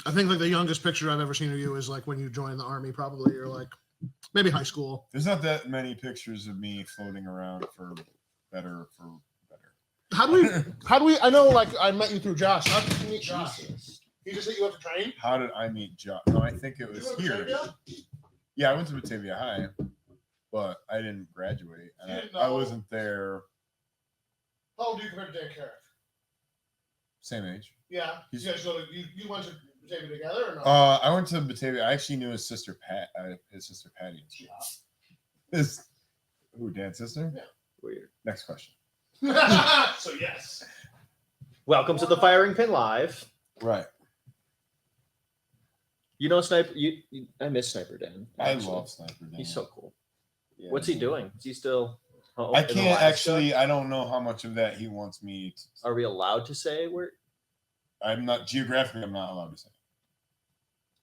I think like the youngest picture I've ever seen of you is like when you joined the army, probably, or like maybe high school. There's not that many pictures of me floating around for better. How do we? I know, like I met you through Josh. How did you meet Josh? He just hit you up to train. How did I meet Josh? No, I think it was here. Yeah, I went to Batavia High, but I didn't graduate, and I wasn't there. How old do you compare to Dan Carrick? Same age. Yeah. You guys go to you went to Batavia together or no? I went to Batavia. I actually knew his sister Patty. Who, Dan's sister? Yeah. Weird. Next question. So yes. Welcome to the Firing Pin Live. Right. You know, Sniper. I miss Sniper Dan. Actually. I love Sniper Dan. He's so cool. Yeah, What's he doing? Is he still? I can't actually. I don't know how much of that he wants me to. Are we allowed to say where? I'm not geographically. I'm not allowed to say.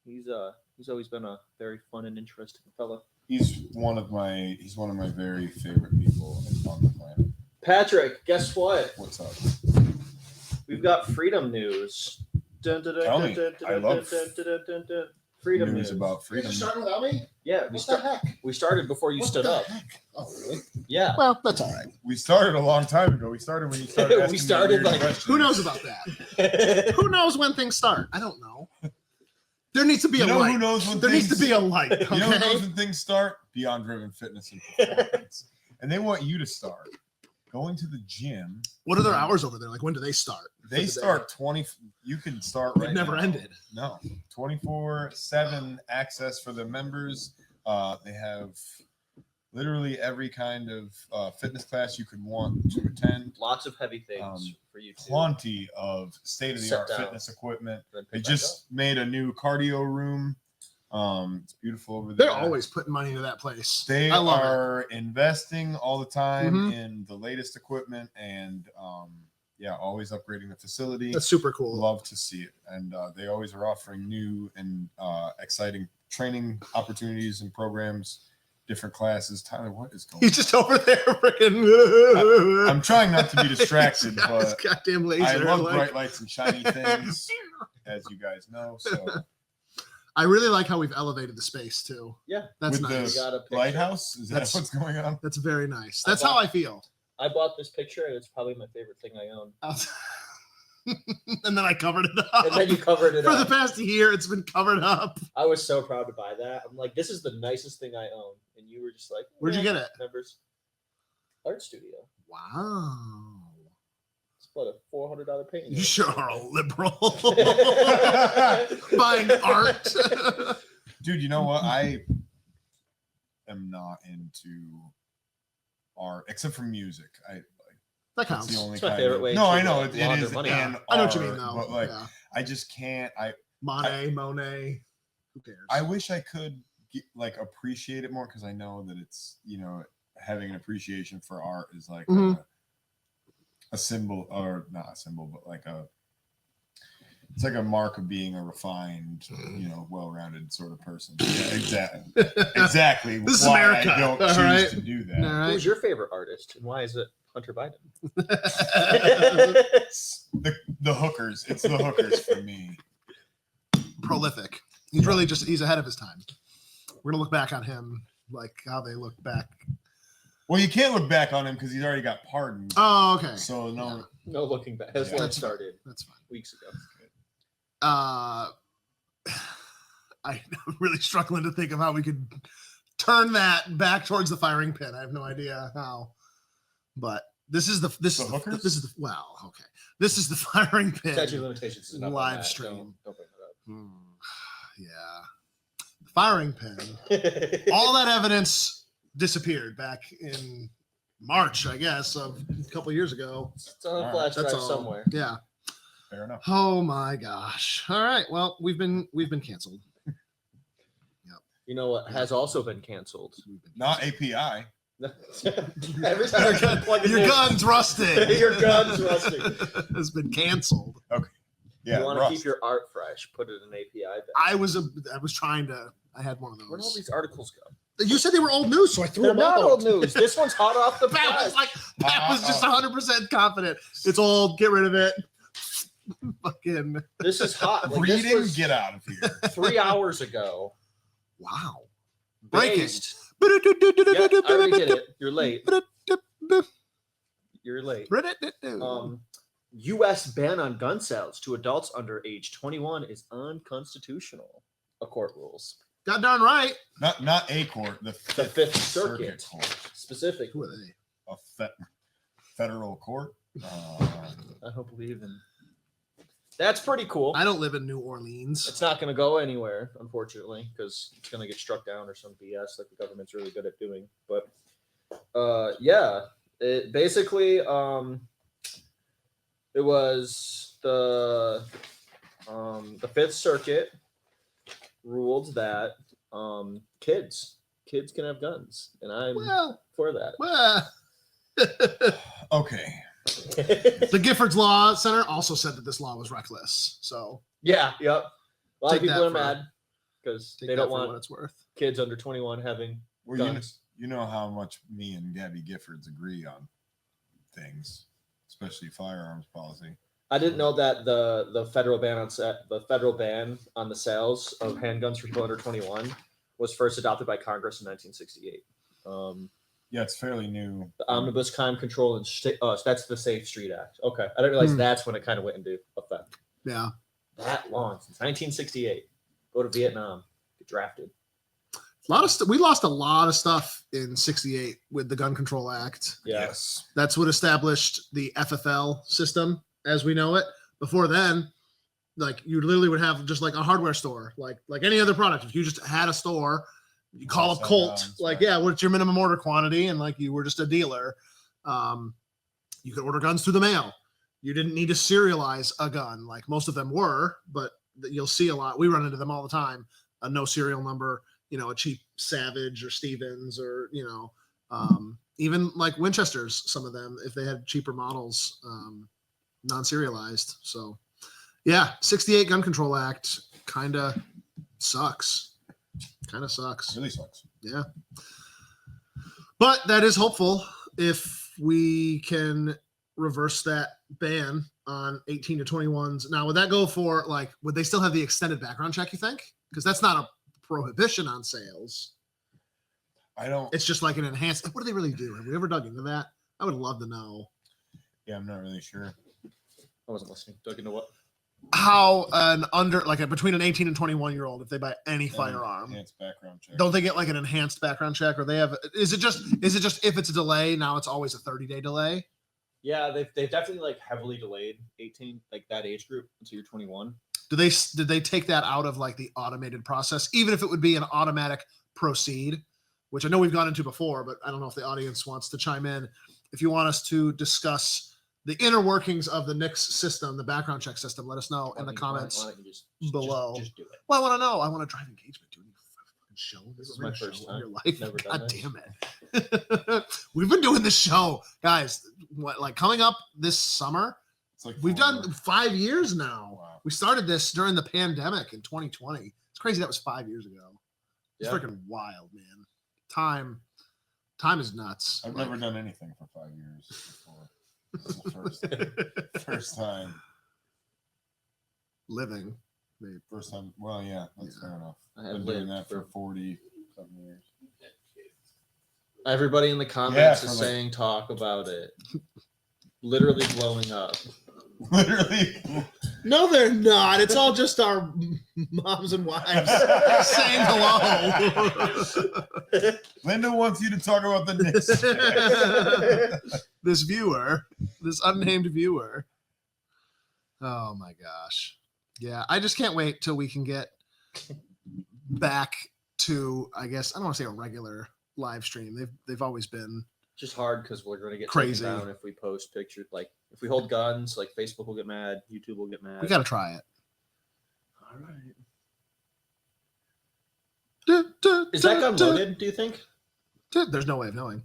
He's always been a very fun and interesting fella. He's one of my very favorite people on the planet. Patrick, guess what? What's up? We've got freedom news. Tell me. I love freedom news about freedom. You're starting without me? Yeah, What the heck? we started before you stood up. Heck? Oh, really? Yeah. Well, that's all right. We started a long time ago. We started when you started asking We started me weird like- questions. Who knows about that? Who knows when things start? I don't know. There needs to be You a know light. who knows when There things, needs to be a light. Okay? You know who knows when things start? Beyond Driven Fitness and Performance. And they want you to start going to the gym. What are their hours over there? Like, when do they start? They start 20. You can start right They've never now. ended. No, 24/7 access for the members. They have literally every kind of fitness class you could want to attend. Lots of heavy things for you too. Plenty of state-of-the-art Sit down. fitness equipment. Then They pick back just made a new cardio room. It's beautiful over They're there. always putting money into that place. They I love are investing all the time Mhm. in the latest equipment and always upgrading the facility. That's super cool. Love to see it. And they always are offering new and exciting training opportunities and programs, different classes. Tyler, what is going on? He's just over there freaking. I'm trying not to be distracted, He's got his but goddamn laser. I love like- bright lights and shiny things, as you guys know. So I really like how we've elevated the space too. Yeah. That's with nice. We got a picture. lighthouse, is that That's- what's going on? That's very nice. That's how I feel. I bought this picture and it's probably my favorite thing I own. And then I covered it up. And then you covered it For the up. past year, it's been covered up. I was so proud to buy that. I'm like, this is the nicest thing I own. And you were just like, Where'd you get it? Members Art Studio. Wow. It's about a $400 painting. You sure are a liberal. Buying art. Dude, you know what? I am not into art except for music. That That's counts. the only It's my kind favorite of, way no, to, I know like, it launder is money. an I know what you mean, art, though. but like Yeah. I just can't. Monet. Who cares? I wish I could appreciate it more because I know that it's having an appreciation for art is like Mhm. a symbol, or not a symbol, but it's like a mark of being a refined, well-rounded sort of person. Yeah, exactly. This is why America, I don't all choose right? to do that. All right. Who's your favorite artist? And why is it Hunter Biden? The hookers. It's the hookers for me. Prolific. He's ahead of his time. We're gonna look back on him like how they look back. Well, you can't look back on him because he's already got pardoned. Oh, okay. So no. Yeah. No looking back. That's Yeah. when it That's started That's fine. weeks ago. I'm really struggling to think of how we could turn that back towards the firing pin. I have no idea how, but this is the hookers? okay. This is the firing pin. Statute of limitations is not Live stream. Don't bring Yeah, the firing pin. that up. All that evidence disappeared back in March, I guess, of a couple years ago. It's on a All right, flash That's drive all. somewhere. Yeah. Fair enough. Oh my gosh. All right. Well, we've been canceled. You know what has also been canceled? Not API. Every time I plug it Your in, gun's rusted. Your gun's rusting. Has been canceled. Yeah. You want to rust. keep your art fresh, put it in API. Bag. I was trying to. I had one of Where'd all those. these articles go? You said they were old news, so I threw They're them not out. old news. This one's hot off the Pat press. was like, Pat was just 100% confident. It's old. Get rid of it. fucking This is hot. Like, this Reading, was get out of here. 3 hours ago. wow. Breaking. Based. Yeah, I already did it. You're late. You're late. U.S. ban on gun sales to adults under age 21 is unconstitutional. A court rules. God darn right. Not a court, the Fifth Circuit. Court. Specifically. Who are they? A federal court. I don't believe in. That's pretty cool. I don't live in New Orleans. It's not going to go anywhere, unfortunately, because it's going to get struck down or some BS like the government's really good at doing. But yeah, it basically it was the Fifth Circuit ruled that kids can have guns, and I'm Well, for that. well. Okay. The Giffords Law Center also said that this law was reckless. So Yeah, yep. A lot of Take people that are for- mad because take they that don't for what want it's worth. kids under 21 having Well, guns. you know how much me and Gabby Giffords agree on things, especially firearms policy. I didn't know that the federal ban on the sales of handguns for people under 21 was first adopted by Congress in 1968. Yeah, it's fairly new. The Omnibus Crime Control and that's the Safe Street Act. Okay, I didn't realize Hmm. that's when it kind of went into effect. Yeah. That long since 1968. Go to Vietnam, get drafted. A lot of we lost a lot of stuff in 68 with the Gun Control Act. Yeah. Yes. That's what established the FFL system as we know it. Before then, like you literally would have just like a hardware store, like any other product. If you just had a store, you call up Sell Colt, guns, like, right. yeah, what's your minimum order quantity? And like you were just a dealer. You could order guns through the mail. You didn't need to serialize a gun, like most of them were, but you'll see a lot. We run into them all the time. A no serial number, a cheap Savage or Stevens or, even like Winchesters, some of them, if they had cheaper models, non-serialized. So yeah, 68 Gun Control Act kind of sucks. Really sucks. Yeah. But that is hopeful if we can reverse that ban on 18 to 21s. Now, would that go for would they still have the extended background check, you think? Because that's not a prohibition on sales. I don't. It's just like an enhanced. What do they really do? Have we ever dug into that? I would love to know. Yeah, I'm not really sure. I wasn't listening. Dug into what? How between an 18 and 21-year-old, if they buy any firearm, Enhanced background check. don't they get like an enhanced background check, or they have? Is it just if it's a delay now it's always a 30-day delay? Yeah, they've definitely heavily delayed 18, that age group until you're 21. Did they take that out of the automated process, even if it would be an automatic proceed, which I know we've gone into before, but I don't know if the audience wants to chime in. If you want us to discuss the inner workings of the NICS system, the background check system, let us know in the comments Why don't you just below. Just do it. Well, I want to know. I want to drive engagement. Do you fucking show? This is my first show in your time. life. Never done God this. damn it. We've been doing this show, guys. Coming up this summer, It's like we've 4 done 5 years now. Wow. We started this during the pandemic in 2020. It's crazy that was 5 years ago. It's Yeah. freaking wild, man. Time is nuts. I've never done anything for 5 years before. This is the first time. living. First time. Well, yeah, that's Yeah. fair enough. I I've have been doing lived that for for 40 something years. Everybody in the comments Yeah, is for saying talk about it. Literally blowing up. Literally. No, they're not. It's all just our moms and wives saying hello. Linda wants you to talk about the Knicks. This unnamed viewer. Oh my gosh. Yeah, I just can't wait till we can get back to, I guess, I don't want to say a regular live stream. They've always been Just hard because we're going to get Crazy. taken down if we post pictures. If we hold guns, Facebook will get mad, YouTube will get mad. we got to try it. All right. Is that gun loaded, do you think? There's no way of knowing.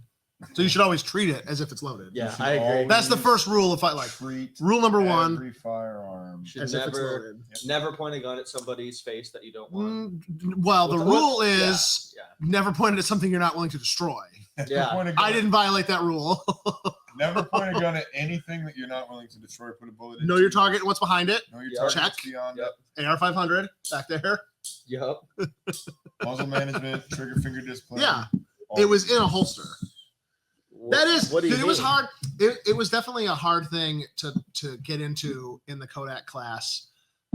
So you should always treat it as if it's loaded. Yeah, should I agree. always- That's the first rule of fight. Treat Rule number one, every firearm. Should as if it's never, loaded. never point a gun at somebody's face that you don't want. Well, the What- rule yeah, is yeah. never point it at something you're not willing to destroy. At the Yeah. point of I didn't violate that rule. Never point a gun at anything that you're not willing to destroy or put a bullet in. Know your target and what's behind it. Know your Yeah. target. Check. What's beyond Yep. it. AR-500 back there. Yep. Muzzle management, trigger finger discipline. Yeah, all it was these in a things. holster. That is, What do you dude, it was mean? hard. It was definitely a hard thing to get into in the Kodak class.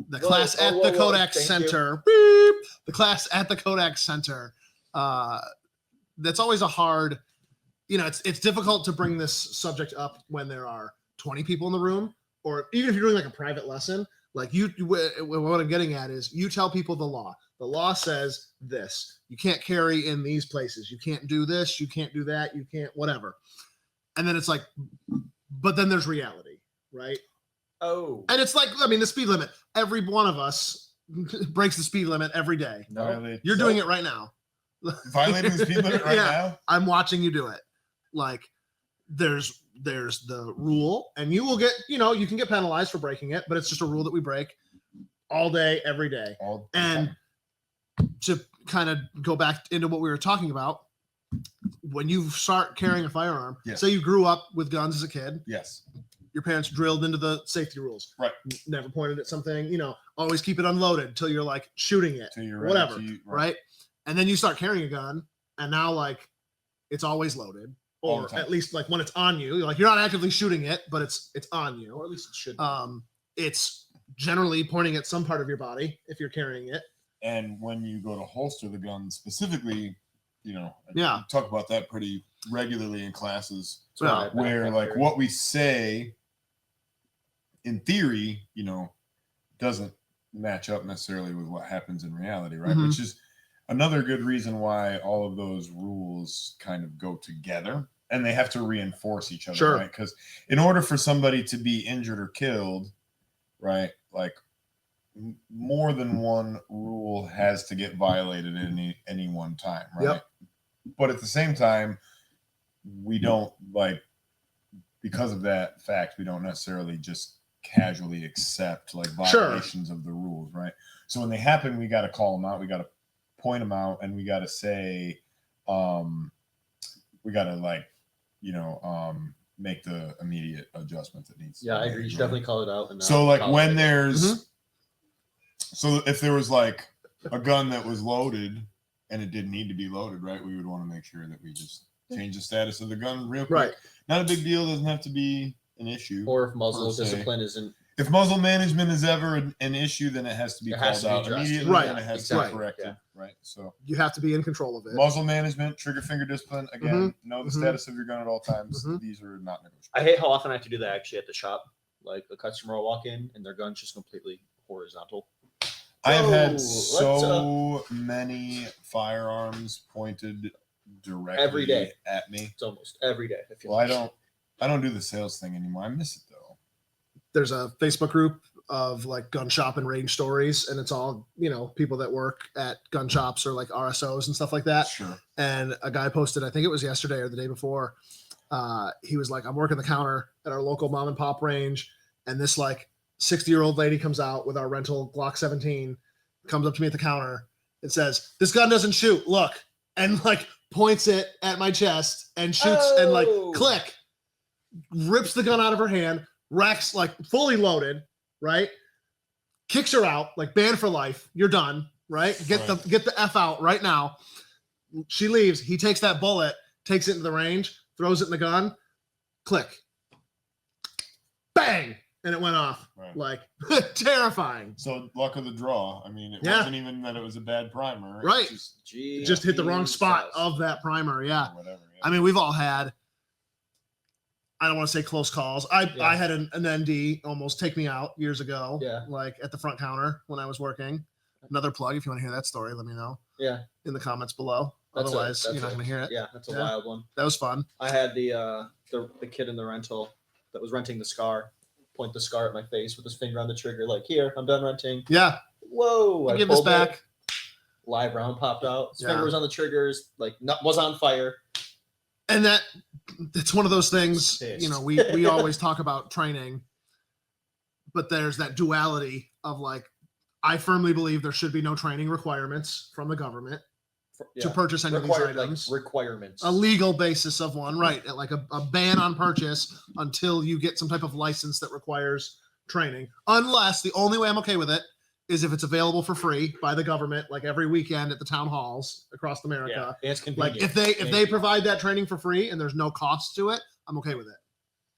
The Whoa, class whoa, at whoa, the whoa, Kodak thank you. Center. Beep, the class at the Kodak Center. That's always a hard. It's difficult to bring this subject up when there are 20 people in the room, or even if you're doing like a private lesson. Like what I'm getting at is you tell people the law. The law says this. You can't carry in these places. You can't do this. You can't do that. You can't whatever. And then it's like, but then there's reality, right? Oh. And it's like, I mean, the speed limit. Every one of us breaks the speed limit every day. No. Violate- You're doing it right now. violating the speed limit right Yeah. now. I'm watching you do it. Like there's the rule, and you will get, you can get penalized for breaking it, but it's just a rule that we break all day, every day. All the And time. to kind of go back into what we were talking about, when you start carrying a firearm, Yes. say you grew up with guns as a kid, Yes. your parents drilled into the safety rules. Right. Never pointed at something, always keep it unloaded until you're like shooting it, Till you're ready whatever. to use- Right. And then you start carrying a gun, and now like it's always loaded, All the or time. at least like when it's on you, like you're not actively shooting it, but it's on you. Or at least it should. Be. It's generally pointing at some part of your body if you're carrying it. And when you go to holster the gun specifically, I Yeah. talk about that pretty regularly in classes That's what I bet where back like there. what we say in theory, doesn't match up necessarily with what happens in reality, right? Mhm. Which is another good reason why all of those rules kind of go together and they have to reinforce each other, Sure. right? Because in order for somebody to be injured or killed, right, like more than one rule has to get violated at any one time, right? Yep. But at the same time, we don't because of that fact, we don't necessarily just casually accept like Sure. violations of the rules, right? So when they happen, we got to call them out, we got to point them out, and we got to say, we got to make the immediate adjustment that needs. to Yeah, be I made, agree. You should right? definitely call it out. And So not like call when it. there's Mhm. so if there was like a gun that was loaded and it didn't need to be loaded, right? We would want to make sure that we just change the status of the gun real quick. Right. Not a big deal, doesn't have to be an issue. or if muzzle per se. discipline isn't. If muzzle management is ever an issue, then it has to be It called has to be out addressed. immediately, Right. and it has Exactly. to be corrected, Yeah. right? So You have to be in control of it. muzzle management, trigger finger discipline, again, know the Mhm. status of your gun at all times. Mhm. These are not negotiable. I hate how often I have to do that actually at the shop. Like a customer will walk in and their gun's just completely horizontal. I've Whoa, had let's, so many firearms pointed directly Every day. at me. It's almost every day. I feel Well, like. I don't do the sales thing anymore. I miss it though. There's a Facebook group of like gun shop and range stories, and it's all people that work at gun shops or like RSOs and stuff like that. Sure. And a guy posted, I think it was yesterday or the day before, he was like, I'm working the counter at our local mom and pop range, and this like 60-year-old lady comes out with our rental Glock 17, comes up to me at the counter and says, "This gun doesn't shoot, look," and like points it at my chest and shoots and like Oh. click, rips the gun out of her hand, racks like fully loaded, right? Kicks her out, like banned for life. You're done, right? Get Right. the F out right now. She leaves. He takes that bullet, takes it into the range, throws it in the gun, click. Bang! And it went off. Right. Like terrifying. So luck of the draw. I mean, it Yeah. wasn't even that it was a bad primer. It's Right. Just hit the wrong spot Jesus. of that primer. Yeah. or whatever. Yeah. I mean, we've all had, I don't want to say close calls. I Yeah. had an ND almost take me out years ago. Yeah. Like at the front counter when I was working. Another plug. If you want to hear that story, let me know Yeah. in the comments below. That's Otherwise, that's you're not going to hear it. Yeah, that's a Yeah. wild one. That was fun. I had the kid in the rental that was renting the Scar point the Scar at my face with his finger on the trigger, like, "Here, I'm done renting." Yeah. Whoa! I Give this pulled it, back. Live round popped out. His Yeah. finger was on the triggers, like was on fire. And it's one of those things, Pissed. we always talk about training, but there's that duality of like, I firmly believe there should be no training requirements from the government. to purchase any of these items. Requirements. A legal basis of one, right? Like a ban on purchase until you get some type of license that requires training. Unless the only way I'm okay with it is if it's available for free by the government, like every weekend at the town halls across America. Yeah, it's Like convenient. if they provide that training for free and there's no cost to it, I'm okay with it.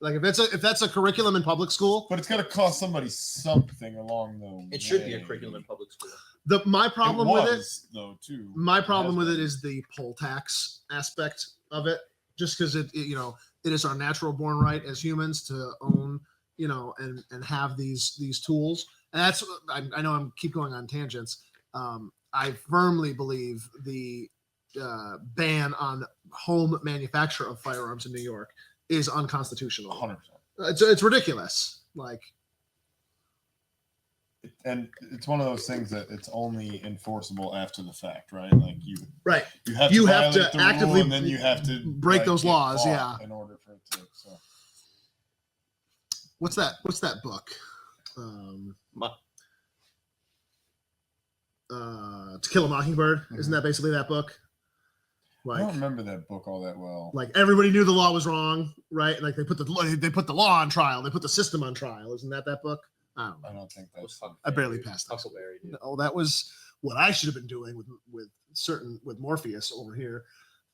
Like if that's a curriculum in public school, But it's got to cost somebody something along the way. It should be a curriculum in public school. my problem with it, though, too. my problem with been. it is the poll tax aspect of it. Just because it is our natural born right as humans to own, and have these tools. And that's I know I'm keep going on tangents. I firmly believe the ban on home manufacture of firearms in New York is unconstitutional. 100%. It's ridiculous. Like, And it's one of those things that it's only enforceable after the fact, right? Like you right. have to, You have to violate the rule, actively and then you have to break those get laws, caught yeah. in order for it to. So What's that book? To Kill a Mockingbird. Isn't that basically that book? I don't remember that book all that well. Like everybody knew the law was wrong, right? Like they put the law on trial. They put the system on trial. Isn't that book? I don't know. I don't think that's. I barely passed that. Huckleberry, dude. Oh, that was what I should have been doing with Morpheus over here.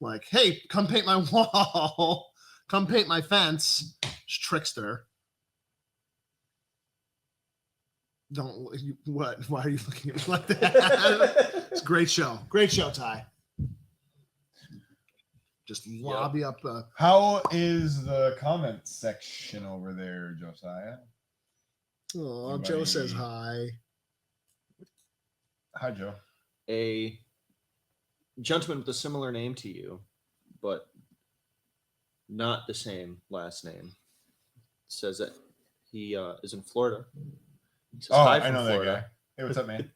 Like, hey, come paint my wall. Come paint my fence. It's trickster. What? Why are you looking at me like that? It's a great show. Great show, Ty. Just lobby up. How is the comment section over there, Josiah? Oh, Anybody- Joe says hi. Hi, Joe. A gentleman with a similar name to you, but not the same last name, says that he is in Florida. He says Oh, hi I from know that Florida, guy. Hey, what's up, man?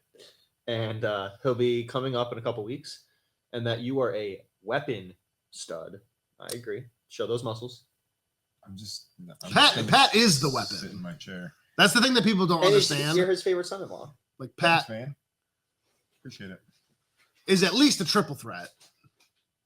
and he'll be coming up in a couple weeks, and that you are a weapon stud. I agree. Show those muscles. I'm just Pat is the weapon. Sit in my chair. That's the thing that people don't And understand. you're his favorite son-in-law. Like Thanks, Pat man. Appreciate it. is at least a triple threat.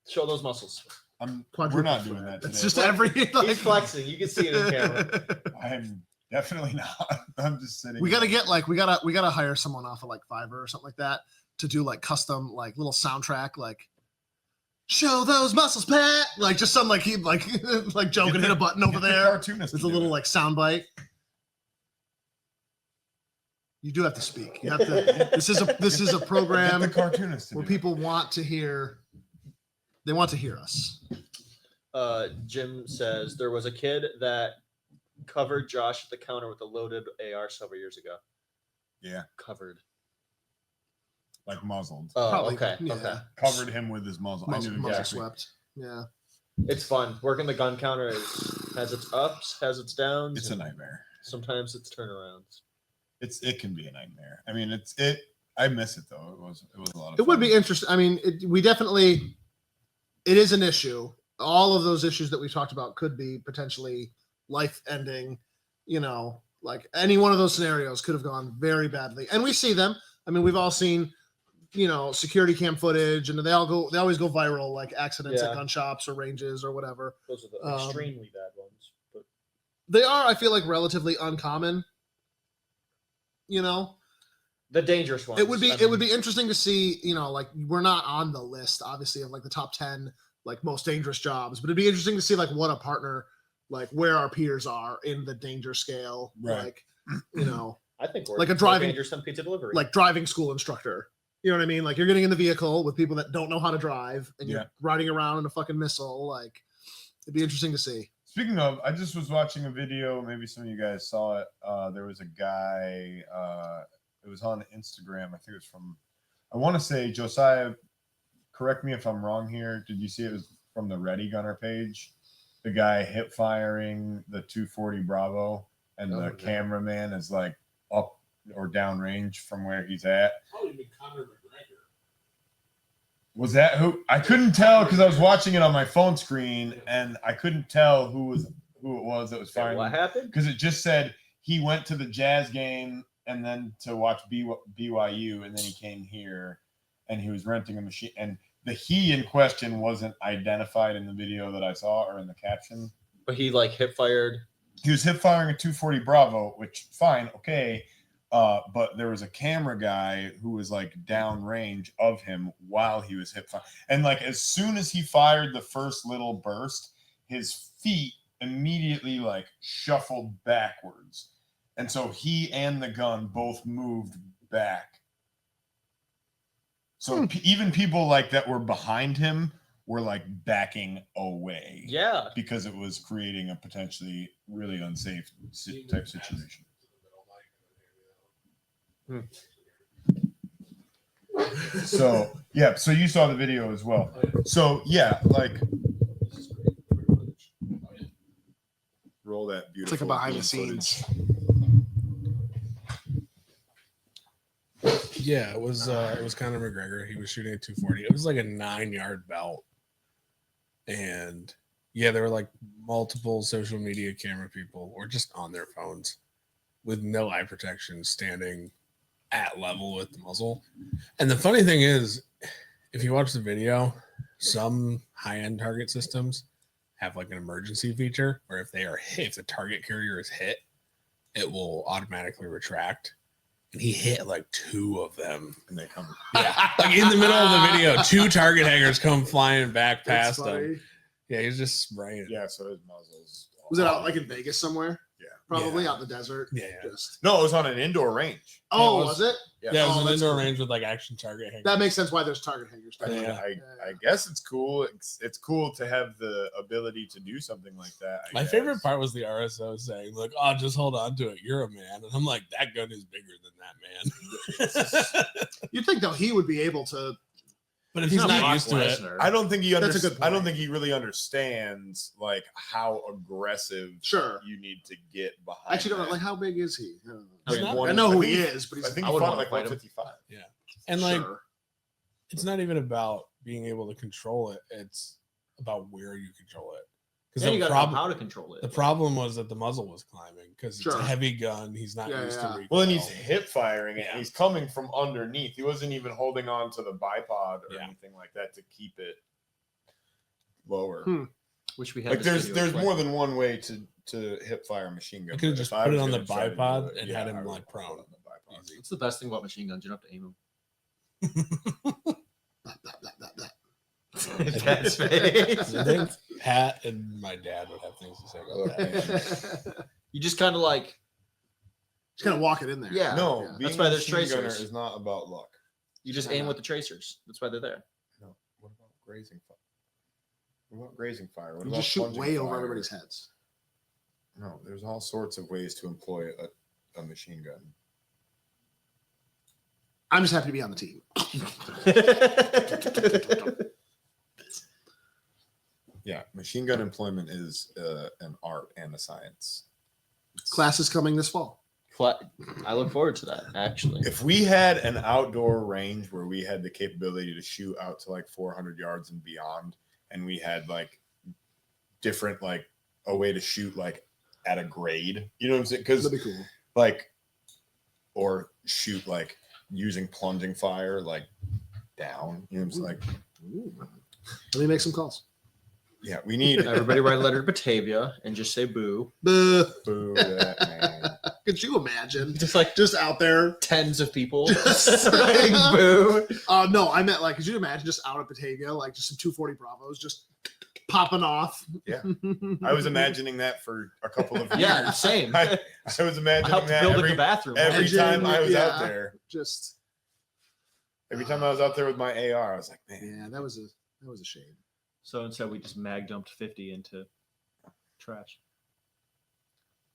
Show those muscles. We're Quadruple not doing threat. that It's today. just every. Like, He's flexing. You can see it in camera. I'm definitely not. I'm just sitting. we gotta get like we gotta hire someone off of like Fiverr or something like that to do like custom like little soundtrack like. Show those muscles, Pat. Like just some like he like like Joe can hit a button over there. Cartoonist. It's a little like sound bite. You do have to speak. You have to. This is a Get the program cartoonist to where do it. people want to hear. They want to hear us. Jim says there was a kid that covered Josh at the counter with a loaded AR several years ago. Yeah, Covered. like muzzled. Oh, Probably, okay. yeah. Okay. Covered him with his muzzle. I knew Muzzle exactly. swept. Yeah. It's fun. Working the gun counter has its ups, has its downs. It's a and nightmare. sometimes it's turnarounds. It can be a nightmare. I mean, I miss it though. It was a lot of. It would fun. be interesting. I mean, we definitely. It is an issue. All of those issues that we talked about could be potentially life-ending. Like any one of those scenarios could have gone very badly, and we see them. I mean, we've all seen, security cam footage, and they always go viral, like accidents at Yeah. gun shops or ranges or whatever. Those are the extremely bad ones. But They are, I feel like, relatively uncommon. the dangerous ones. It would be I mean, interesting to see, like we're not on the list, obviously, of like the top 10 like most dangerous jobs, but it'd be interesting to see like what a partner, like where our peers are in the danger scale, Right. like I think we're like a more driving- dangerous than pizza delivery. like driving school instructor. You know what I mean? Like you're getting in the vehicle with people that don't know how to drive, and you're Yeah. riding around in a fucking missile. Like it'd be interesting to see. Speaking of, I just was watching a video. Maybe some of you guys saw it. There was a guy. It was on Instagram. I think it was from. I want to say Josiah. Correct me if I'm wrong here. Did you see it was from the Ready Gunner page? The guy hip firing the 240 Bravo, and Oh, the no. cameraman is like up or down range from where he's at. Probably Conor McGregor. Was that who? I couldn't tell because I was watching it on my phone screen, and I couldn't tell who it was that was Okay, firing. what happened? Because it just said he went to the Jazz game and then to watch BYU, and then he came here, and he was renting a machine. And the he in question wasn't identified in the video that I saw or in the caption. But he like hip fired. He was hip firing a 240 Bravo, which fine, okay. But there was a camera guy who was like downrange of him while he was hip firing. And like as soon as he fired the first little burst, his feet immediately like shuffled backwards. And so he and the gun both moved back. So even people like that were behind him were like backing away. Yeah. Because it was creating a potentially really unsafe type situation. So yeah, so you saw the video as well. So yeah, like roll that beautiful. It's like a behind the footage. scenes. Yeah, it was Conor McGregor. He was shooting at 240. It was like a 9-yard belt. And yeah, there were like multiple social media camera people or just on their phones with no eye protection standing at level with the muzzle. And the funny thing is, if you watch the video, some high-end target systems have like an emergency feature where if the target carrier is hit, it will automatically retract. And he hit like 2 of them. And they come. Yeah. Like in the middle of the video, 2 target hangers come flying back That's past funny. him. Yeah, he's just spraying. Yeah, so his muzzles. Was it out like in Vegas somewhere? Yeah. Probably Yeah. out in the desert. Yeah. Just No, it was on an indoor range. oh, it was was- it? Yeah, it Oh, was an that's indoor cool. range with like action target hangers. That makes sense why there's target hangers. back Yeah. there. I guess it's cool. It's cool to have the ability to do something like that. I My guess. favorite part was the RSO saying, like, oh, just hold on to it. You're a man. And I'm like, that gun is bigger than that man. You'd think though he would be able to. But if he's not not Brock used to it, Lesnar. I don't think he That's a good understands. I don't point. think he really understands like how aggressive Sure. you need to get I behind. actually don't know. that. Like how big is he? I don't know. He's not- I know who he think is, but I he's think I he wouldn't fought wanna like fight him. 155. and like, sure. it's not even about being able to control it. It's about where you control it. Yeah, Because you the got to know problem, how to control it. the problem was that the muzzle was climbing because Sure. it's a heavy gun. He's not Yeah, used yeah. to recoil. Well, and he's hip firing it. Yeah. And he's coming from underneath. He wasn't even holding on to the bipod or Yeah. anything like that to keep it lower. Wish we had. Like this there's video more than one way to hip fire a machine gun. You could've but just if I put it was on the gonna try to do bipod it, and had him, I would like, put it prone. on the bipod. Easy. What's the best thing about machine guns? You don't have to aim Blah, blah, blah, blah, blah. them. That's face. I think Pat and my dad would have things to say about that. Just You just kind of like, kind of walk it in there. yeah. No, Yeah. being That's why a there's machine gunner tracers. is not about luck. You just I aim know. with the tracers. That's why they're there. No. What about grazing fire? What about grazing fire? What You about just shoot plunging way over fire? everybody's heads. No, there's all sorts of ways to employ a machine gun. I'm just happy to be on the team. Yeah, machine gun employment is an art and a science. Class is coming this fall. I look forward to that, actually. If we had an outdoor range where we had the capability to shoot out to like 400 yards and beyond, and we had like different, like a way to shoot like at a grade, you know what I'm saying? Because That'd be cool. like, or shoot like using plunging fire, like down, you know what I'm saying? Like, Ooh. Let me make some calls. yeah, we need Everybody write a letter to Batavia and just say boo. Boo. boo that man. Could you imagine? Just like Just out there. tens of people Just writing boo. No, I meant like, could you imagine just out at Batavia, like just some 240 Bravos just popping off? Yeah. I was imagining that for a couple of years. Yeah, same. I was I imagining helped that build every, the bathroom. every Engine, time I was out yeah. there. just Every time I was out there with my AR, I was like, man, yeah, that was a shame. So instead, we just mag dumped 50 into trash.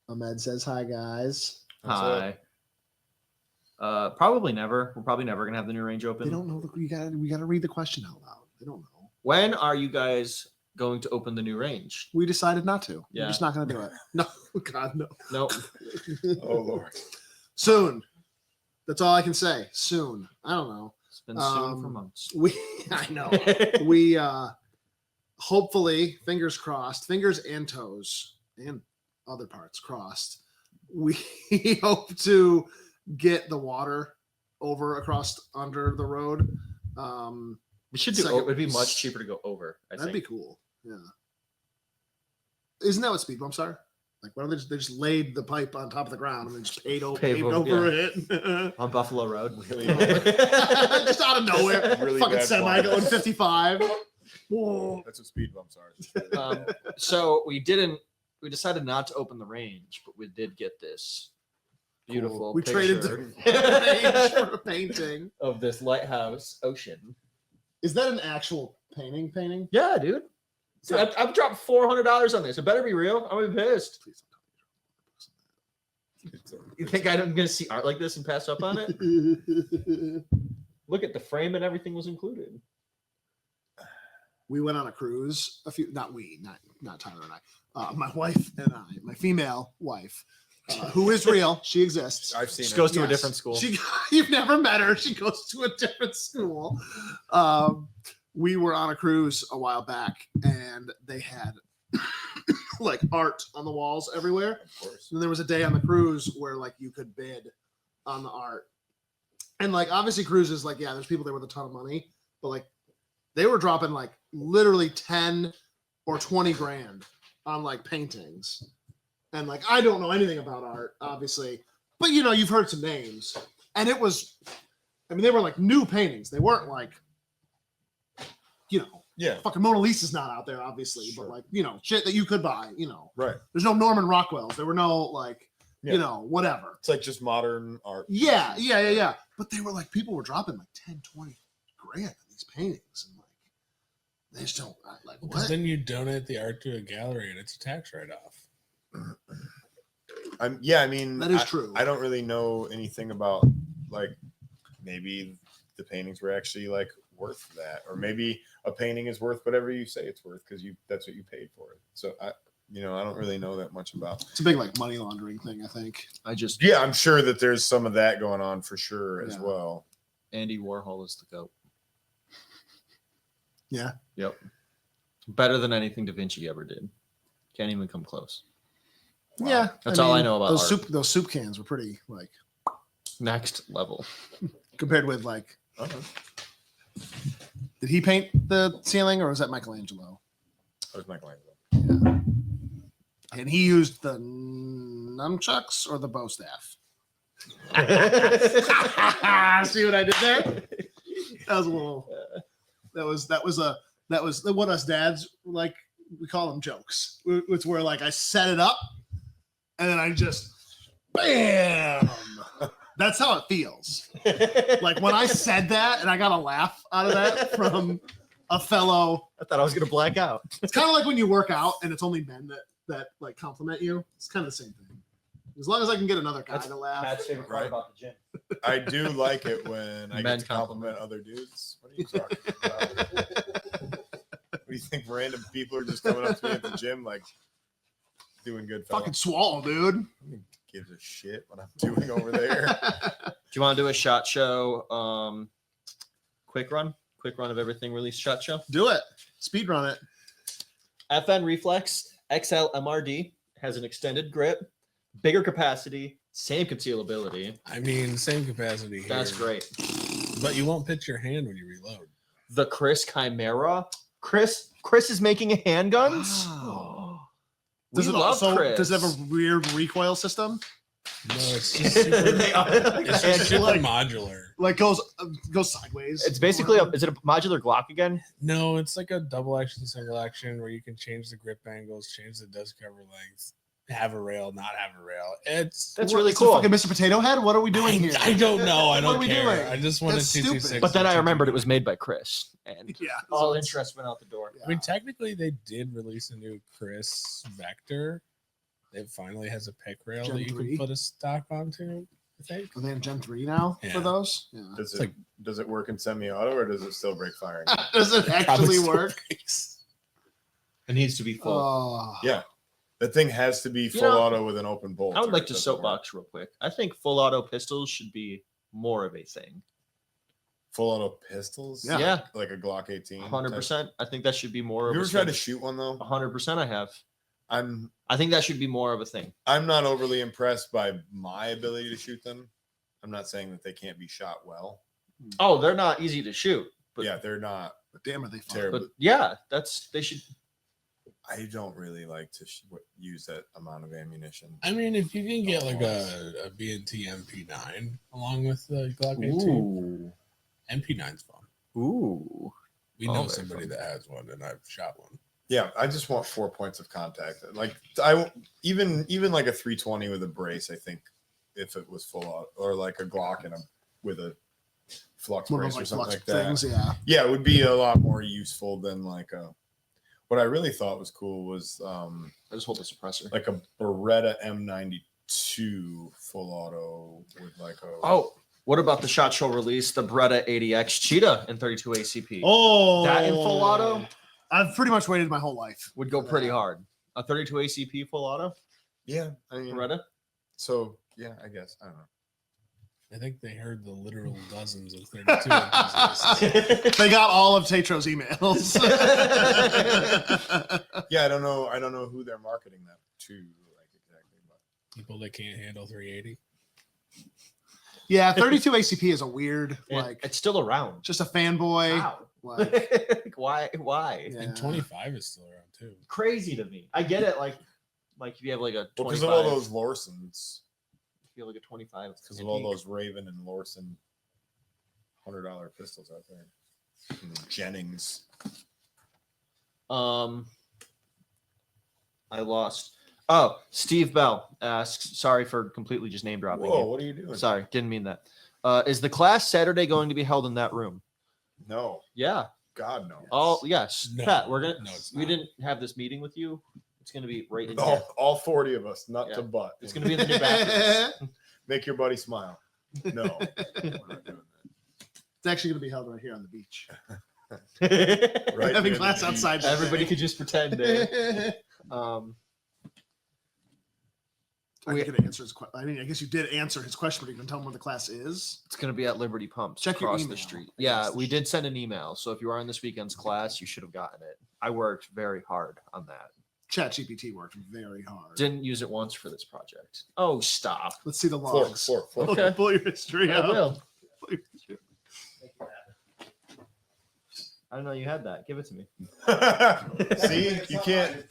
Ahmed says hi, guys. That's Hi. Probably never. We're probably never gonna have the new range open. They don't know. We gotta read the question out loud. They don't know. When are you guys going to open the new range? We decided not to. Yeah. We're just not gonna do it. No, God, no. Nope. oh Lord. Soon. That's all I can say. Soon. I don't know. It's been soon for Um, months. We I know. We hopefully, fingers crossed, fingers and toes and other parts crossed. We hope to get the water over across under the road We should do. Second- It'd be much cheaper to go over. I That'd think. be cool. Yeah. Isn't that what speed bumps are? Like, why don't they just laid the pipe on top of the ground and then just paved over it? On Buffalo Road. Really Just out of nowhere. Really Fucking bad semi quality. going 55. Whoa. That's what speed bumps are. So we decided not to open the range, but we did get this beautiful. Cool. We traded the picture range for a painting. of this lighthouse ocean. Is that an actual painting? Yeah, dude. So I've dropped $400 on this. It better be real. I'm gonna be pissed. Please You think I'm gonna see art like this and pass up on it? don't tell me. Look at the frame and everything was included. We went on a cruise. Not Tyler and I. My wife and I, my female wife, who is real. She exists. I've seen She it. goes to a Yes. different school. You've never met her. She goes to a different school. We were on a cruise a while back, and they had like art on the walls everywhere. Of course. And there was a day on the cruise where like you could bid on the art, and like obviously cruises, like there's people there with a ton of money, but like they were dropping like literally 10 or 20 grand on like paintings, and like I don't know anything about art, obviously, but you've heard some names, and it was, I mean, they were like new paintings. They weren't like, Yeah. fucking Mona Lisa's not out there, obviously, Sure. but like shit that you could buy. Right. There's no Norman Rockwells. There were no like, Yeah. whatever. It's like just modern art. Yeah. But they were like, people were dropping like 10, 20 grand on these paintings. And like, they just don't, like, Because what? then you donate the art to a gallery and it's a tax write-off. I mean, That is true. I don't really know anything about like maybe the paintings were actually like worth that, or maybe a painting is worth whatever you say it's worth because that's what you paid for it. So I don't really know that much about. It's a big like money laundering thing, I think. Yeah, I'm sure that there's some of that going on for sure as Yeah. well. Andy Warhol is the GOAT. Yeah. Yep. Better than anything Da Vinci ever did. Can't even come close. Wow. Yeah. That's all I know about those art. those soup cans were pretty like Next level. compared with like, Uh-huh. did he paint the ceiling or was that Michelangelo? That was Michelangelo. And he used the nunchucks or the bow staff? See what I did there? That was a little. That was what us dads like. We call them jokes. It's where like I set it up, and then I just, bam. That's how it feels. Like when I said that, and I got a laugh out of that from a fellow. I thought I was gonna black out. It's kind of like when you work out and it's only men that like compliment you. It's kind of the same thing. As long as I can get another guy to laugh. Pat's favorite part Right. about the gym. I do like it when I Men get to compliment other dudes. What are you talking about? What do you think? Random people are just coming up to me at the gym, like doing good. Fella. Fucking swallow, dude. Gives a shit what I'm doing over there. Do you want to do a shot show? Quick run of everything released shot show. Do it. Speed run it. FN Reflex XL MRD has an extended grip, bigger capacity, same concealability. I mean, same capacity here. That's great. But you won't pitch your hand when you reload. The Chris Chimera. Chris is making handguns. Wow. We Does it love also Chris. does it have a weird recoil system? No, it's just super, They are- it's just super Like- modular. Like goes sideways. It's basically is it a modular Glock again? No, it's like a double action, single action where you can change the grip angles, change the dust cover length, have a rail, not have a rail. It's That's What, really it's the cool. Fucking Mr. Potato Head. What are we doing here? I don't know. I What don't are we care. doing? I just wanted That's 226. stupid. But then I remembered it was made by Chris, and Yeah. all interest went out the door. I mean, technically, they did release a new Chris Vector. It finally has a pick rail Gen that you 3? can put a stock onto. I think. Are they in Gen 3 now Yeah. for those? Yeah. Does It's it like- does it work in semi-auto or does it still break firing? Does it Probably actually still work? breaks. It needs to be full. Oh. Yeah. That thing has to be full know, auto with an open bolt. I would or like it to doesn't work. soapbox real quick. I think full auto pistols should be more of a thing. Full auto pistols. Yeah. Yeah, Like a Glock 18. 100%. I think that should be more Have of you a ever tried to thing. shoot one though? 100% I have. I think that should be more of a thing. I'm not overly impressed by my ability to shoot them. I'm not saying that they can't be shot well. Oh, they're not easy to shoot. But- yeah, they're not But damn, are they fun. terrible. But yeah, they should. I don't really like to use that amount of ammunition. I mean, if you can get like a B&T MP9 along with the Glock 18, MP9's fun. Ooh. We Oh, know very somebody fun. that has one, and I've shot one. Yeah, I just want 4 points of contact. Like even like a 320 with a brace. I think if it was full out, or like a Glock and with a flux One of brace those, or something flux like that. things, yeah. Yeah, it would be a lot more useful than like a. What I really thought was cool was I just hold the suppressor. like a Beretta M92 full auto with like a. Oh, what about the Shot Show release, the Beretta 80X Cheetah in 32 ACP? Oh, That in full auto I've pretty much waited my whole life. would go for pretty that. hard. A 32 ACP full auto, Yeah, I mean, Beretta. so yeah, I guess I don't know. I think they heard the literal dozens of 32 enthusiasts. They got all of Tetro's emails. Yeah, I don't know who they're marketing that to, like exactly. But People that can't handle 380. Yeah, 32 ACP is a weird, And like, it's still around. just a fanboy. Wow. Like, Why? yeah. And 25 is still around too. Crazy to me. I get it. Like if you have like a 25, because of all those Lorsons, if you have like a 25, because of all those Raven and Lorson $100 pistols out there, and the Jennings. I lost. Oh, Steve Bell asks. Sorry for completely just name dropping. Whoa, you. what are you doing? Sorry, didn't mean that. Is the class Saturday going to be held in that room? No, Yeah. God no. Oh yes, No, Pat. We're gonna. no, it's we not. didn't have this meeting with you. It's gonna be right in all, here. all 40 of us, nut Yeah. to butt. It's gonna be in the new bathroom. Make your buddy smile. No, we're not doing It's actually going to be held right here on the beach. that. Right Having near class the beach. outside. Everybody could just pretend. Are you going to answer his question? I mean, I guess you did answer his question, but you can tell him where the class is. It's going to be at Liberty Pumps Check your across email the street. against Yeah, the we street. did send an email. So if you are in this weekend's class, you should have gotten it. I worked very hard on that. ChatGPT worked very hard. Didn't use it once for this project. Oh, stop. Let's see the Four, logs. four. Okay. Pull your history I out. will. Pull your history. I don't know you had that. Give it to me. See, you can't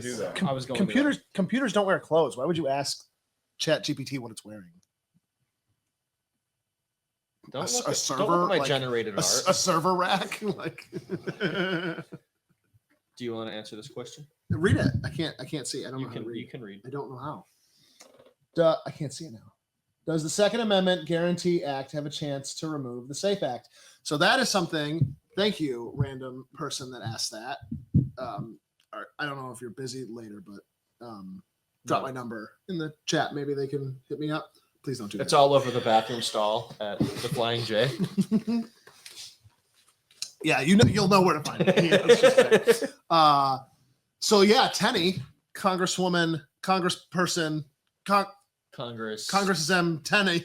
do that. I was going to Computers don't wear clothes. Why would you ask ChatGPT what it's wearing? Don't a look, at, server, don't look at my like, generated A, art. a server rack? Like, Do you want to answer this question? read it. I can't see. I don't You know how to can. read. You can read. I don't know how. I can't see it now. Does the Second Amendment Guarantee Act have a chance to remove the SAFE Act? So that is something. Thank you, random person that asked that. I don't know if you're busy later, but drop my number in the chat. Maybe they can hit me up. Please don't do It's that. all over the bathroom stall at the Flying J. Yeah, you'll know where to find it. Yeah, it's just there. So yeah, Tenney, Congresswoman, Congressperson, Congress. Congressman Tenney.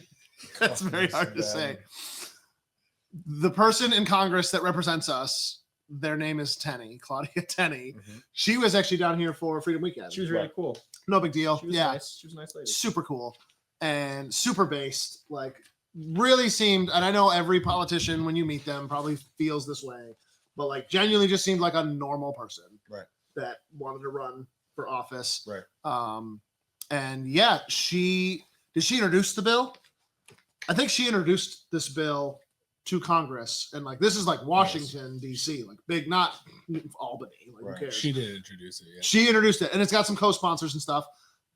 That's very hard to say. The person in Congress that represents us, their name is Tenney, Claudia Tenney. Mhm. She was actually down here for Freedom Weekend. She was really cool. No big deal. She was Yeah, nice. She was a nice lady. super cool and super based. Like, really seemed, and I know every politician when you meet them probably feels this way, but like genuinely just seemed like a normal person, Right. That wanted to run for office, Right. And yeah, did she introduce the bill? I think she introduced this bill to Congress, and like this is like Washington D.C., like big, not Albany. Like, Right. who cares? She did introduce it. Yeah. She introduced it, and it's got some co-sponsors and stuff,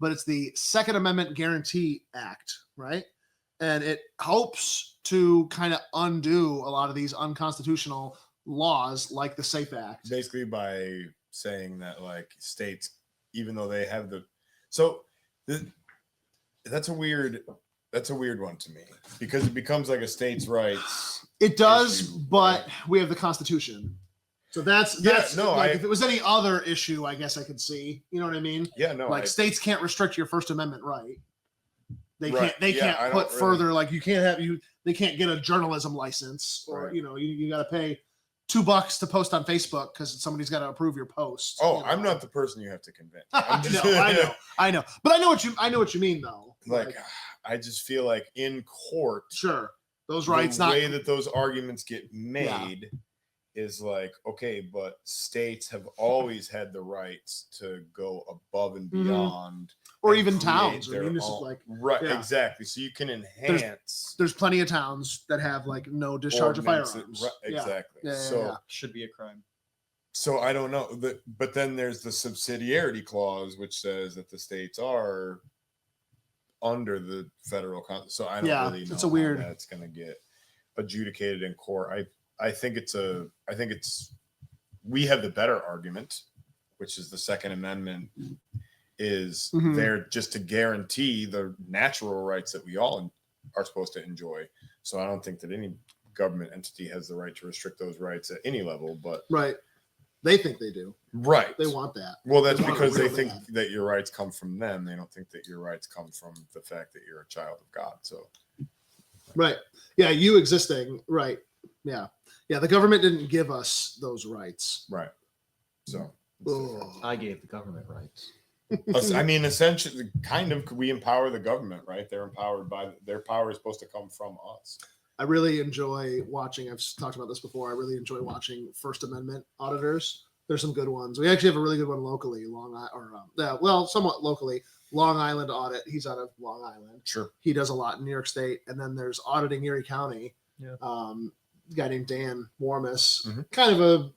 but it's the Second Amendment Guarantee Act, right? And it hopes to kind of undo a lot of these unconstitutional laws like the SAFE Act. Basically, by saying that like states, even though they have that's a weird one to me, because it becomes like a states' rights. It does, issue, but right? we have the Constitution. So that's no, like, if it was any other issue, I guess I could see. You know what I mean? Yeah, no, Like states can't restrict your First Amendment right. They Right. can't. They Yeah, I can't don't put really- further. Like you can't have you. They can't get a journalism license, or Right. you got to pay $2 to post on Facebook because somebody's got to approve your post. Oh, you know? I'm not the person you have to convince. No, I know, but I know what you mean though. Like, I just feel like in court, sure, those rights. the Not way that those arguments get made is like, okay, but states have always had the rights to go above and Mhm. beyond, or and even create towns. I their mean, this is own- like right, yeah. exactly. So you can enhance there's plenty of towns that have like no discharge of ordinance- firearms. right, Yeah. exactly. Yeah, yeah, so yeah. Should be a crime. So I don't know, but then there's the subsidiarity clause, which says that the states are under the federal. So I don't Yeah, really know it's a weird- how that's going to get adjudicated in court. I think we have the better argument, which is the Second Amendment is Mhm. there just to guarantee the natural rights that we all are supposed to enjoy. So I don't think that any government entity has the right to restrict those rights at any level, but Right. They think they do. right. They want that. Well, that's They want it because they real think bad. that your rights come from them. They don't think that your rights come from the fact that you're a child of God. So Right. Yeah. You existing. Right. Yeah. Yeah. The government didn't give us those rights. right. So Oh. I gave the government rights. I mean, essentially, kind of, we empower the government, right? They're empowered by their power is supposed to come from us. I really enjoy watching. I've talked about this before. I really enjoy watching First Amendment auditors. There's some good ones. We actually have a really good one locally, somewhat locally. Long Island Audit. He's out of Long Island. Sure. He does a lot in New York State, and then there's Auditing Erie County. Yeah. A guy named Dan Warmus, Mhm. kind of a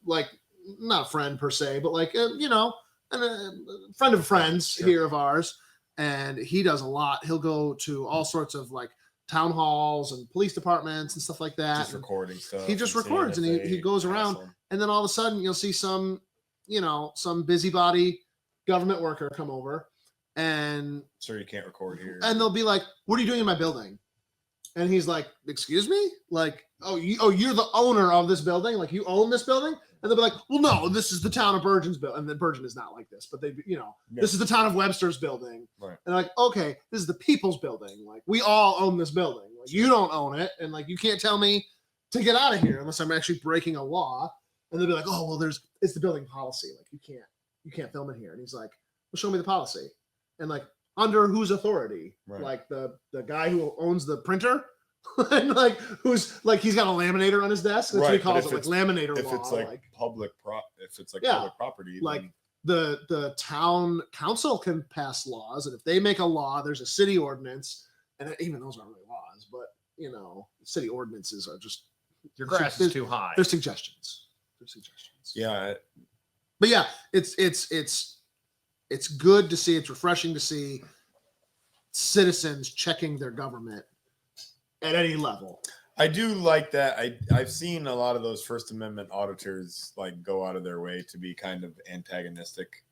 not a friend per se, but a friend of friends Sure. here of ours, and he does a lot. He'll go to all sorts of town halls and police departments and stuff like that. Just recording stuff. he just and seeing records if and he they goes pass around. them. And then all of a sudden you'll see some busybody government worker come over and Sure, you can't record here. they'll be like, "What are you doing in my building?" And he's like, "Excuse me? You're the owner of this building? Like you own this building?" And they'll be like, "Well, no, this is the town of Bergen's building." And then Bergen is not like this, but this is the town of Webster's building. Right. And like, okay, this is the people's building. Like we all own this building. Like you don't own it. And you can't tell me to get out of here unless I'm actually breaking a law. And they'll be like, "Oh, well, it's the building policy. Like you can't film it here." And he's like, "Well, show me the policy." And under whose authority? Right. Like the guy who owns the printer? And who's he's got a laminator on his desk. That's what he Right, but calls if it, it's- laminator if law. it's public Yeah, public property, like then the town council can pass laws, and if they make a law, there's a city ordinance, and even those aren't really laws, but city ordinances are just Your grass grass is is too high. they're suggestions. yeah, But yeah, it's good to see. It's refreshing to see citizens checking their government at any level. I do like that. I've seen a lot of those First Amendment auditors go out of their way to be kind of antagonistic.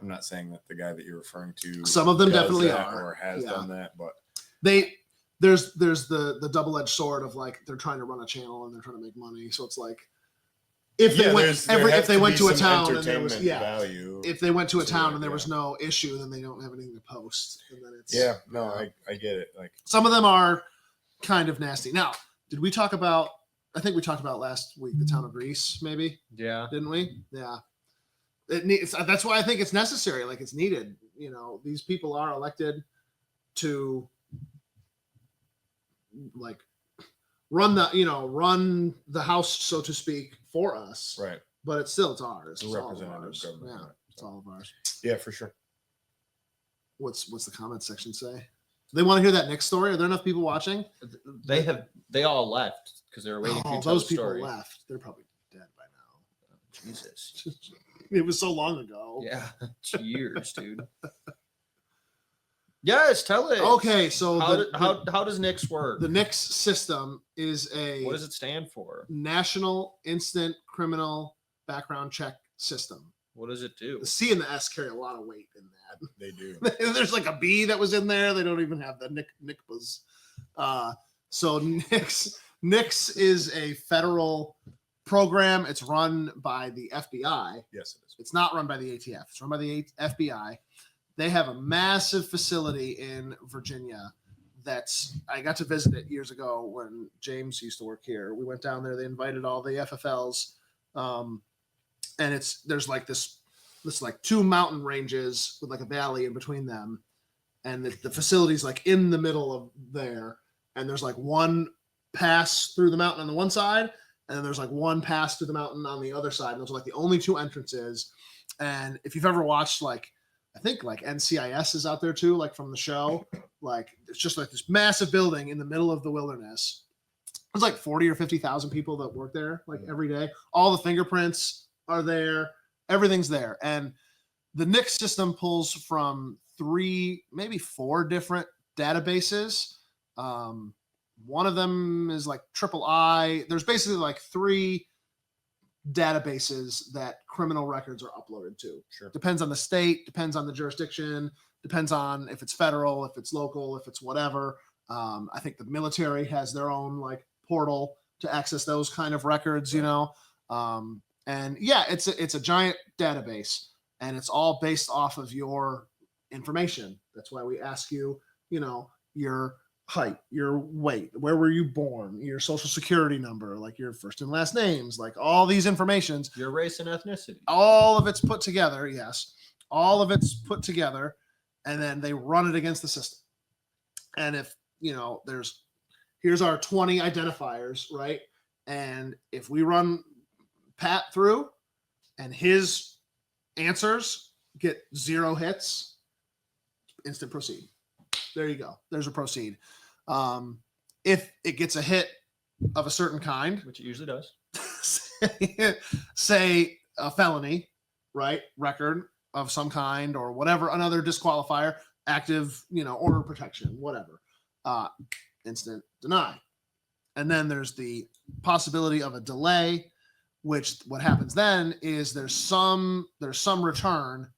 I'm not saying that the guy that you're referring to, Some of them does definitely that are. or has Yeah. done that, but There's the double-edged sword of they're trying to run a channel and they're trying to make money. So it's if they went to a town and there was value. if they went to a to town it, and there was yeah. no issue, then they don't have anything to post. And then it's Yeah, no, I get it. some of them are kind of nasty. Now, did we talk about? I think we talked about last week the town of Greece, maybe, Yeah. didn't we? Yeah. That's why I think it's necessary. It's needed. These people are elected to run the house, so to speak, for us. Right. But it's ours. The It's all of representative ours. government. Yeah, right. it's all of ours. Yeah, for sure. What's the comment section say? They want to hear that Nick story. Are there enough people watching? They all left because they were waiting for you Oh, to tell those the people story. left. They're probably dead by now. Jesus. It was so long ago. Yeah. It's years, dude. Yes, tell it. Okay, so How does Nix work? the NICS system is a What does it stand for? National Instant Criminal Background Check System. What does it do? The C and the S carry a lot of weight in that. They do. There's a B that was in there. They don't even have the NICPAs. So NICS is a federal program. It's run by the FBI. Yes, it is. It's not run by the ATF. It's run by the FBI. They have a massive facility in Virginia I got to visit it years ago when James used to work here. We went down there. They invited all the FFLs. And there's this two mountain ranges with a valley in between them. And the facility's in the middle of there. And there's one pass through the mountain on the one side, and then there's like one pass through the mountain on the other side. And those are like the only two entrances. And if you've ever watched, like, I think like NCIS is out there too, like from the show, like it's just like this massive building in the middle of the wilderness. There's like 40 or 50,000 people that work there like every day. All the fingerprints are there. Everything's there. And the NICS system pulls from 3, maybe 4 different databases. One of them is like III. There's basically like 3 databases that criminal records are uploaded to. Sure. Depends on the state, depends on the jurisdiction, depends on if it's federal, if it's local, if it's whatever. I think the military has their own like portal to access those kind of records, you know. And yeah, it's a giant database, and it's all based off of your information. That's why we ask you, you know, your height, your weight, where were you born, your social security number, like your first and last names, like all these informations. Your race and ethnicity. All of it's put together. Yes. All of it's put together, and then they run it against the system. And if, you know, here's our 20 identifiers, right? And if we run Pat through and his answers get 0 hits, instant proceed. There you go. There's a proceed. If it gets a hit of a certain kind, Which it usually does. say a felony, right? Record of some kind or whatever, another disqualifier, active, you know, order of protection, whatever. Instant deny. And then there's the possibility of a delay, which what happens then is there's some return,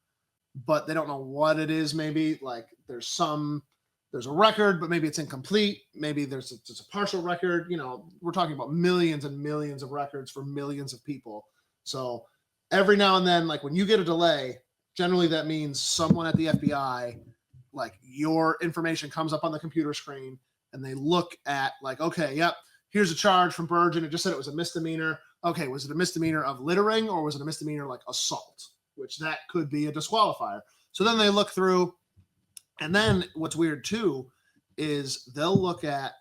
but they don't know what it is. Maybe like there's a record, but maybe it's incomplete. Maybe there's a partial record. You know, we're talking about millions and millions of records for millions of people. So every now and then, like when you get a delay, generally that means someone at the FBI, like your information comes up on the computer screen and they look at like, okay, yep, here's a charge from Bergen. It just said it was a misdemeanor. Okay, was it a misdemeanor of littering or was it a misdemeanor like assault, which that could be a disqualifier. So then they look through. And then what's weird too is they'll look at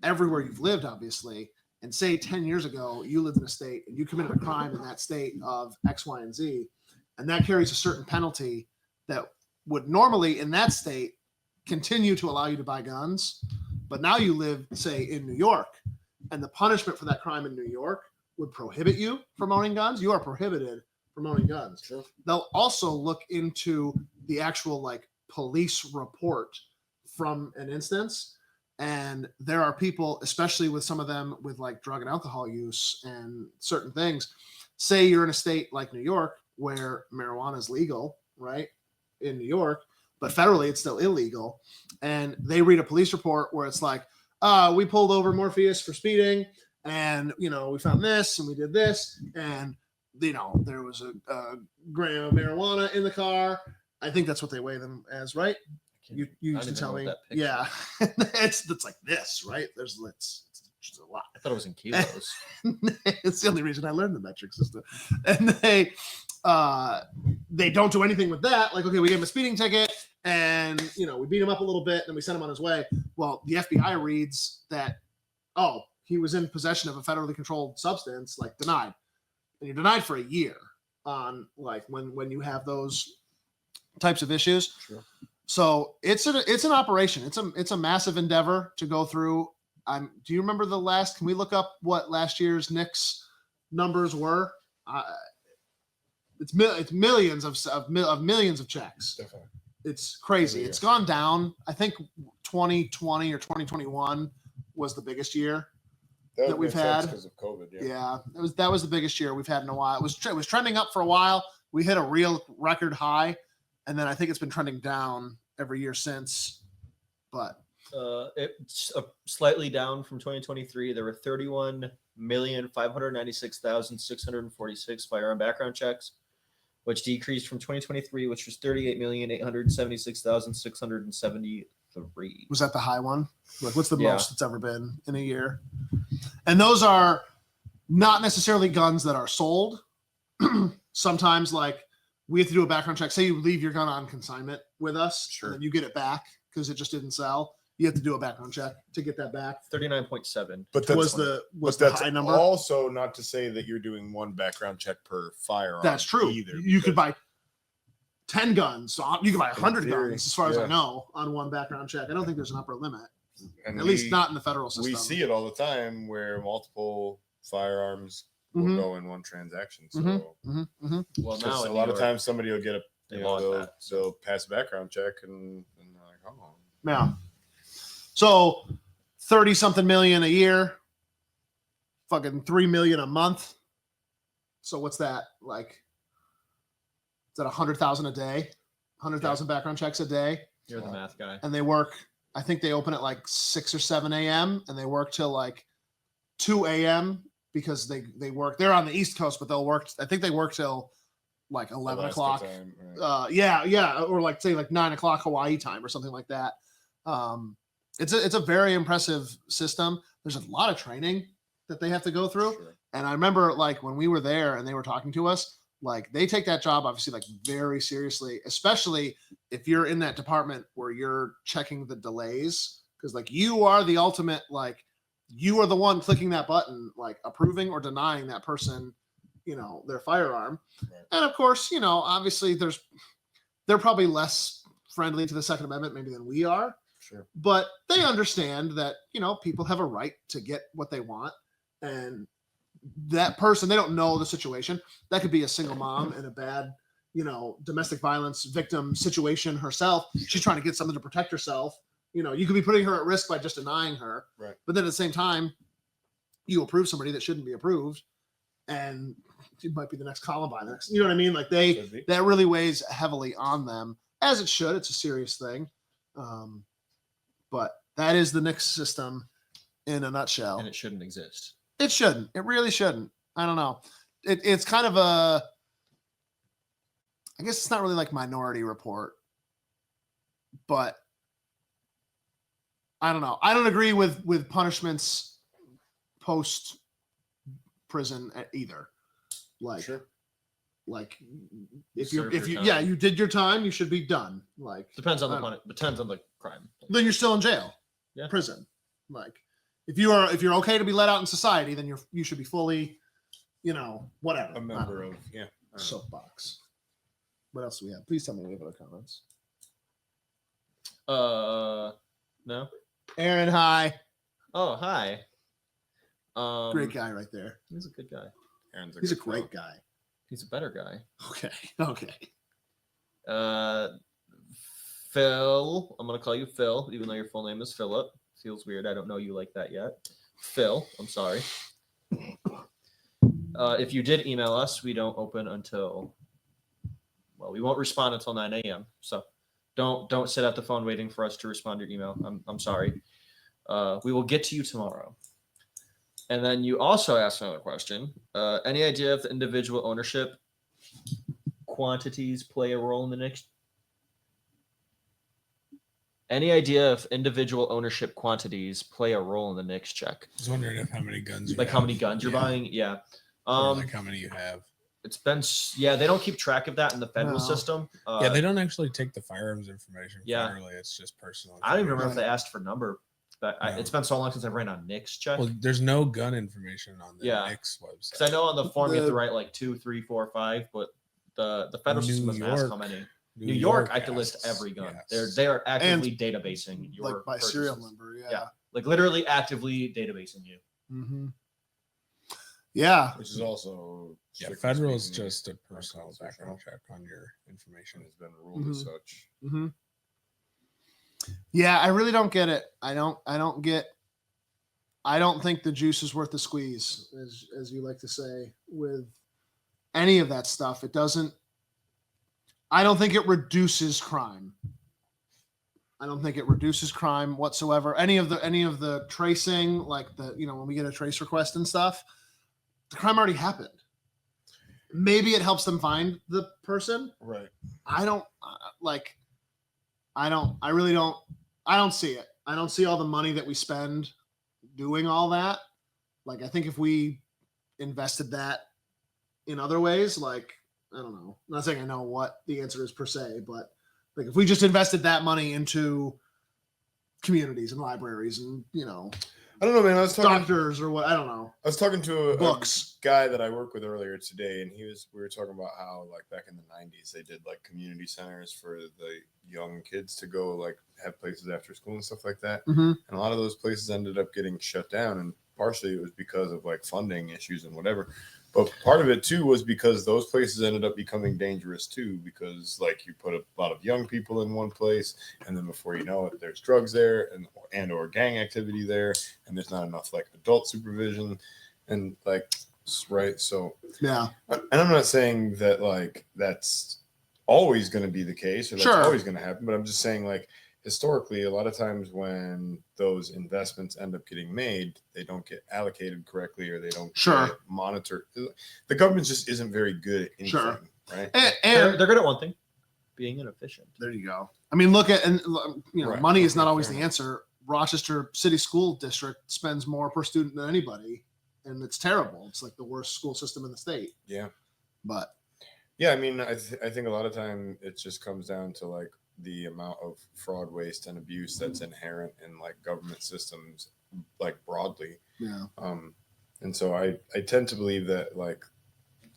everywhere you've lived, obviously, and say 10 years ago you lived in a state and you committed a crime in that state of X, Y, and Z, and that carries a certain penalty that would normally in that state continue to allow you to buy guns. But now you live, say, in New York, and the punishment for that crime in New York would prohibit you from owning guns. You are prohibited from owning guns. Sure. They'll also look into the actual like police report from an instance, and there are people, especially with some of them with like drug and alcohol use and certain things. Say you're in a state like New York where marijuana is legal, right, in New York, but federally it's still illegal, and they read a police report where it's like, we pulled over Morpheus for speeding, and you know we found this and we did this, and you know there was a gram of marijuana in the car. I think that's what they weigh them as, right? You used to tell me, yeah. it's like this, right? It's just a lot. I thought it was in kilos. It's the only reason I learned the metric system. And they don't do anything with that. Like, okay, we gave him a speeding ticket, and you know we beat him up a little bit, and then we sent him on his way. Well, the FBI reads that, oh, he was in possession of a federally controlled substance, like denied, and you're denied for a year on like when you have those types of issues. Sure. So it's an operation. It's a massive endeavor to go through. Do you remember can we look up what last year's NICS numbers were? It's millions of millions of checks. Definitely. It's crazy. Every It's gone down. I think 2020 or 2021 was the biggest year that we've had because of COVID. Yeah, that was the biggest year we've had in a while. It was trending up for a while. We hit a real record high, and then I think it's been trending down every year since. But It's slightly down from 2023. There were 31,596,646 firearm background checks, which decreased from 2023, which was 38,876,673. was that the high one? Like, what's the Yeah. most it's ever been in a year? And those are not necessarily guns that are sold. Sometimes, like, we have to do a background check. Say you leave your gun on consignment with us, Sure. and then you get it back because it just didn't sell. You have to do a background check to get that back. 39.7. But that's Was the but the that's high number? also not to say that you're doing one background check per firearm. That's true. Either. You could because- buy 10 guns. So you could buy 100 theory, guns, as far as I yeah. know, on one background check. I don't think there's an upper limit, and at least we- not in the federal system. We see it all the time where multiple firearms Mhm. will go in one transaction. So Mhm. Well, 'cause now a in lot New of York, times somebody will get a they you know, want they'll, that. they'll pass a background check and they're like, oh, Yeah. So 30 something million a year, fucking 3 million a month. So what's that like? Is that 100,000 a day? 100,000 background checks a day, you're the math guy. and they work. I think they open at like 6 or 7 a.m. and they work till like 2 a.m. because they work. They're on the East Coast, but they'll work. I think they work till like 11 Alaska o'clock. time, right. Yeah, or like say like 9 o'clock Hawaii time or something like that. It's a very impressive system. There's a lot of training that they have to go through. Sure. And I remember like when we were there and they were talking to us, like they take that job obviously like very seriously, especially if you're in that department where you're checking the delays. Cause like you are the ultimate, like you are the one clicking that button, like approving or denying that person, you know, their firearm. Right. And of course, you know, obviously they're probably less friendly to the Second Amendment maybe than we are, Sure. but they understand that, you know, people have a right to get what they want. And that person, they don't know the situation. That could be a single mom in a bad, you know, domestic violence victim situation herself. She's trying to get something to protect herself. You know, you could be putting her at risk by just denying her. Right. But then at the same time, you approve somebody that shouldn't be approved, and it might be the next Columbine. You know what I mean? Like Could be. that really weighs heavily on them, as it should. It's a serious thing. But that is the NICS system in a nutshell. And it shouldn't exist. It shouldn't. It really shouldn't. I don't know. It's kind of a. I guess it's not really like Minority Report, but I don't know. I don't agree with punishments post prison either. Like, Sure. like if Serve you're if your you time. you did your time, you should be done. Like Depends on I the don't- depends on the crime. then you're still in jail, Yeah. prison. Like if you're okay to be let out in society, then you should be fully, you know, whatever. A member of yeah. Soapbox. What else do we have? Please tell me we have other comments. No. Aaron, hi. Oh, hi. Great guy right there. He's a good guy. Aaron's He's a good great fellow. guy. He's a better guy. Okay. Okay. Phil. I'm gonna call you Phil, even though your full name is Philip. Feels weird. I don't know you like that yet. Phil. I'm sorry. If you did email us, we don't open until. Well, we won't respond until 9 a.m. So don't sit at the phone waiting for us to respond to your email. I'm sorry. We will get to you tomorrow. And then you also asked another question. Any idea if the individual ownership quantities play a role in the next? Any idea if individual ownership quantities play a role in the NICS check? I was wondering if how many guns you Like have. how many guns you're Yeah. buying? Yeah. Or like how many you have. It's been they don't keep track of that in the federal No. system. Yeah, they don't actually take the firearms information yeah. federally. It's just personal. I don't even remember information. if they asked for number. But No. it's been so long since I've ran on NICS check. Well, there's no gun information on the Yeah. NICS website. Because I know on the form you have to The- write like 2, 3, 4, 5, but the federal system New doesn't ask how York- many. New York, I can list has- every gun. yes. They are actively databasing your Like by serial purchases. number. Yeah. Yeah. Like literally actively databasing you. Mm-hmm. Yeah. Which is also Yeah, strictly federal is speaking, just a personal unconstitutional. background check on your information. and has been ruled as Mhm. such. Mm-hmm. Yeah, I really don't get it. I don't think the juice is worth the squeeze, as you like to say, with any of that stuff. It doesn't. I don't think it reduces crime. I don't think it reduces crime whatsoever. Any of the tracing, like when we get a trace request and stuff, the crime already happened. Maybe it helps them find the person. Right. I don't I really don't. I don't see it. I don't see all the money that we spend doing all that. Like, I think if we invested that in other ways, like, I don't know, I'm not saying I know what the answer is per se, but like if we just invested that money into communities and libraries and I don't know, man. I was talking. doctors or what, I don't know, I was talking to a books. guy that I work with earlier today, and we were talking about how like back in the 90s they did like community centers for the young kids to go like have places after school and stuff like that. Mhm. And a lot of those places ended up getting shut down, and partially it was because of like funding issues and whatever. But part of it too was because those places ended up becoming dangerous too, because like you put a lot of young people in one place, and then before you know it, there's drugs there and or gang activity there, and there's not enough like adult supervision, and like right. So Yeah, and I'm not saying that like that's always going to be the case or that's Sure. always going to happen, but I'm just saying like historically, a lot of times when those investments end up getting made, they don't get allocated correctly or they don't Sure. get monitored. The government just isn't very good at anything, Sure. right? and They're good at one thing, being inefficient. there you go. I mean, look at Right. money is not Okay, always fair the enough. answer. Rochester City School District spends more per student than anybody, and it's terrible. It's like the worst school system in the state. Yeah. But Yeah, I mean, I think a lot of time it just comes down to like the amount of fraud, waste, and abuse that's inherent in like government systems, like broadly. yeah, And so I tend to believe that like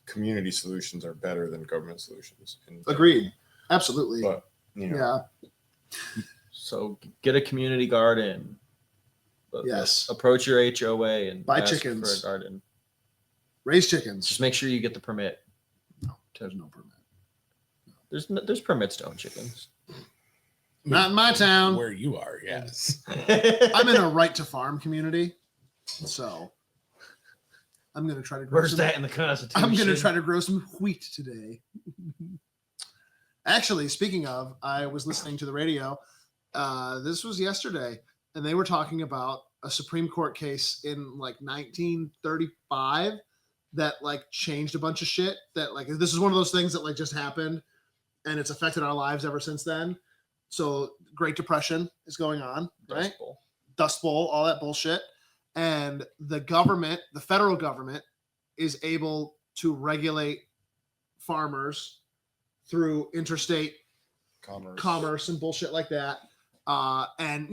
community solutions are better than government solutions. And, agreed, absolutely. But you know, Yeah, So get a community garden. Yes. Approach your HOA and Buy ask chickens. for a garden. raise chickens. Just make sure you get the permit. There's no permit. There's permits to own chickens. Not in my town. Where you are, yes. I'm in a right to farm community, so I'm gonna try to grow Where's some, that in the Constitution? I'm gonna try to grow some wheat today. Actually, speaking of, I was listening to the radio. This was yesterday, and they were talking about a Supreme Court case in like 1935 that like changed a bunch of shit. That like this is one of those things that like just happened, and it's affected our lives ever since then. So Great Depression is going on, right? Dust Bowl. Dust Bowl, all that bullshit. And the government, the federal government, is able to regulate farmers through interstate commerce and bullshit like that. And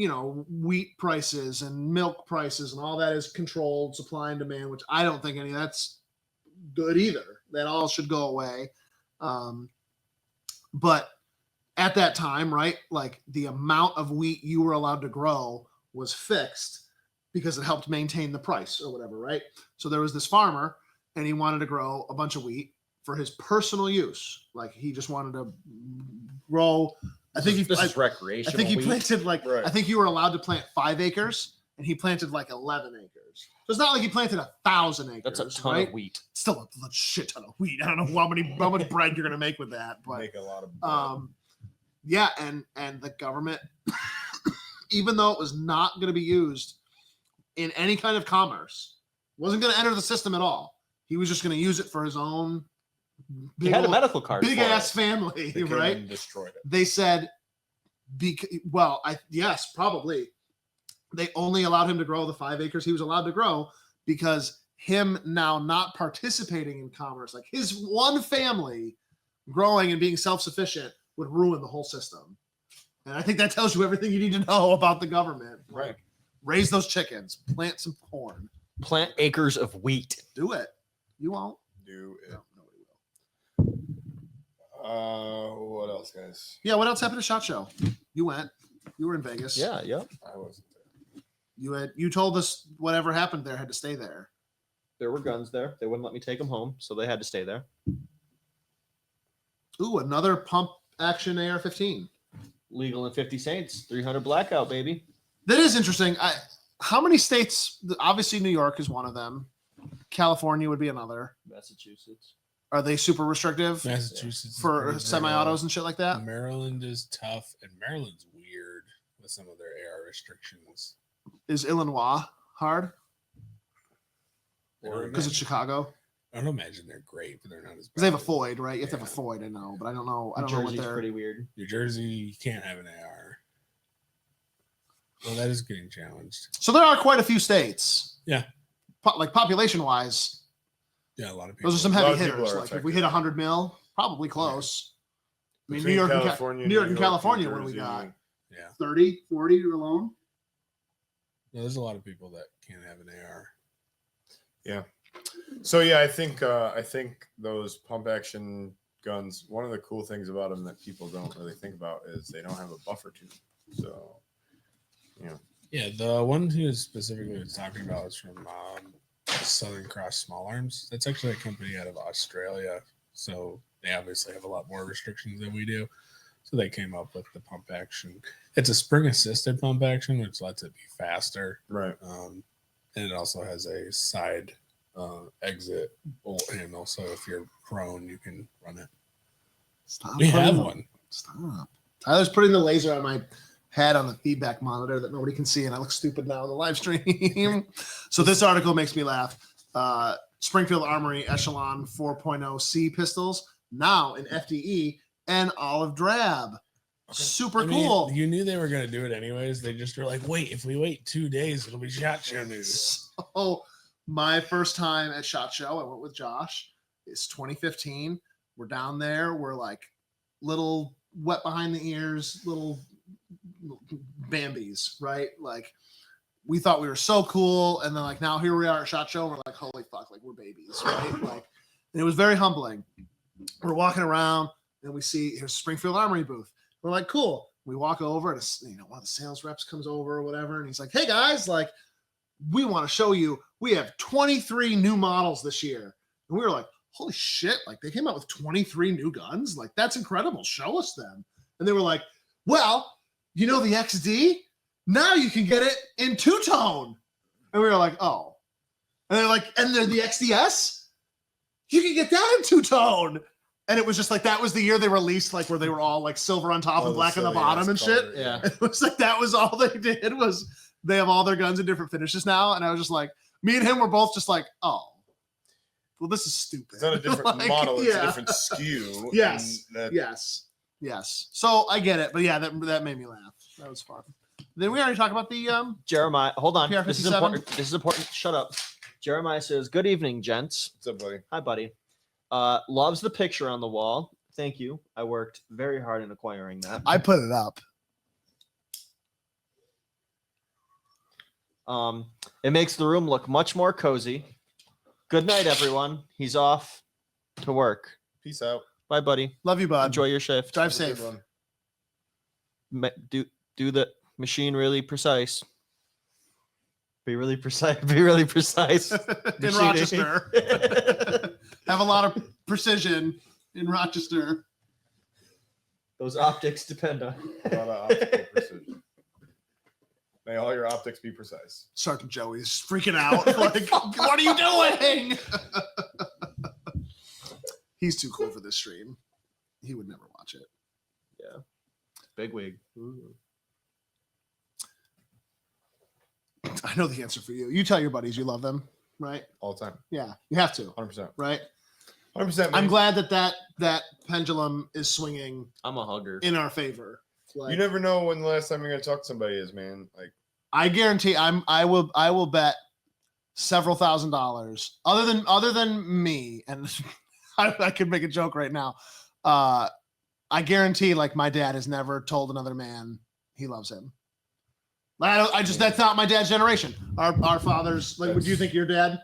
wheat prices and milk prices and all that is controlled supply and demand, which I don't think any of that's good either. That all should go away. But at that time, right, like the amount of wheat you were allowed to grow was fixed because it helped maintain the price or whatever, right? So there was this farmer and he wanted to grow a bunch of wheat for his personal use. Like he just wanted to grow. I think This is I recreational. think he wheat. planted like, Right. I think you were allowed to plant 5 acres and he planted like 11 acres. So it's not like he planted 1,000 acres. That's a ton right? of wheat. Still a shit ton of wheat. I don't know how much bread you're gonna make with that, but make a lot of yeah, and the government, even though it was not going to be used in any kind of commerce, wasn't going to enter the system at all. He was just going to use it for his own He had a medical card. big for ass it. family, they came right? and destroyed it. They said, yes, probably. They only allowed him to grow the 5 acres he was allowed to grow because him now not participating in commerce, like his one family growing and being self-sufficient, would ruin the whole system. And I think that tells you everything you need to know about the government. Right. Like, raise those chickens, plant some corn, Plant acres of wheat. do it. You won't. Do it. No, nobody will. What else, guys? Yeah. What else happened at SHOT Show? You went. You were in Vegas. Yeah, yeah. I wasn't there. You told us whatever happened there had to stay there. There were guns there. They wouldn't let me take them home, so they had to stay there. Ooh, another pump action AR-15. Legal in 50 Saints. 300 blackout, baby. That is interesting. How many states? Obviously, New York is one of them. California would be another. Massachusetts. Are they super restrictive Massachusetts is for pretty semi-autos brutal. and shit like that? Maryland is tough, and Maryland's weird with some of their AR restrictions. Is Illinois hard I don't because it's imagine- Chicago? I don't imagine they're great, but they're not as. Because they have a bad. Floyd, right? You have to have a Yeah. Floyd, I know, but I don't know. I New don't know what Jersey's they're. pretty weird. New Jersey, you can't have an AR. Well, that is getting challenged. So there are quite a few states. Yeah. Like population-wise, Yeah, a lot of people. those are some A lot heavy of people hitters. are Like if we affected. hit 100 mil, probably close. I mean, Between New York, California, New York and New California, New what do we Jersey, got? Yeah. 30, 40 alone? No, there's a lot of people that can't have an AR. So yeah, I think those pump action guns, one of the cool things about them that people don't really think about is they don't have a buffer tube. So Yeah, the one who specifically was talking about is from Southern Cross Small Arms. That's actually a company out of Australia. So they obviously have a lot more restrictions than we do. So they came up with the pump action. It's a spring assisted pump action, which lets it be faster. right. And it also has a side exit bolt handle. So if you're prone, you can run it. Stop. We have putting- one. Stop. Tyler's putting the laser on my head on the feedback monitor that nobody can see, and I look stupid now on the live stream. So this article makes me laugh. Springfield Armory Echelon 4.0C pistols now in FDE and olive drab. Super I mean, cool. You knew they were going to do it anyways. They just were like, wait, if we wait 2 days, it'll be SHOT Show news. So my first time at SHOT Show, I went with Josh. It's 2015. We're down there. We're like little wet behind the ears, little Bambies, right? Like we thought we were so cool, and then like now here we are at SHOT Show, and we're like, holy fuck, like we're babies, right? Like, and it was very humbling. We're walking around, and we see here's Springfield Armory booth. We're like, cool. We walk over, and one of the sales reps comes over or whatever, and he's like, hey guys, like we want to show you we have 23 new models this year, and we were like, holy shit, like they came out with 23 new guns, like that's incredible. Show us them. And they were like, well, you know the XD? Now you can get it in two-tone. And we were like, oh. And they're like, and then the XDS? You can get that in two-tone. And it was just like, that was the year they released, like where they were all like silver on top and black on the bottom and shit. Yeah. It was like, that was all they did was they have all their guns in different finishes now. And I was just like, me and him were both just like, oh, well, this is stupid. It's not a different Like, model, it's yeah. a different SKU. Yes. and that- Yes. So I get it, but yeah, that made me laugh. That was fun. Then we already talked about the Jeremiah, hold on. This is PR-57? important. This is important. Shut up. Jeremiah says, "Good evening, gents." What's up, buddy? Hi, buddy. Loves the picture on the wall. Thank you. I worked very hard in acquiring that. I put it up. It makes the room look much more cozy. Good night, everyone. He's off to work. Peace out. Bye, buddy. Love you, bud. Enjoy your shift. Drive Have a good safe. one. Do the machine really precise. Be really precise. Be really precise. In Machining. Rochester. Have a lot of precision in Rochester. Those optics depend on. A lot of optical precision. May all your optics be precise. Sergeant Joey's freaking out. Like, what are you doing? He's too cool for this stream. He would never watch it. Big wig. I know the answer for you. You tell your buddies you love them, right? All the time. Yeah, you have to, 100%. right? 100%. I'm glad that pendulum is swinging I'm a hugger. in our favor. Like, You never know when the last time you're going to talk to somebody is, man. Like, I guarantee I will bet several $1,000s other than me, and I could make a joke right now. I guarantee like my dad has never told another man he loves him. Like, that's not my dad's generation. Our fathers, like, would you think your dad,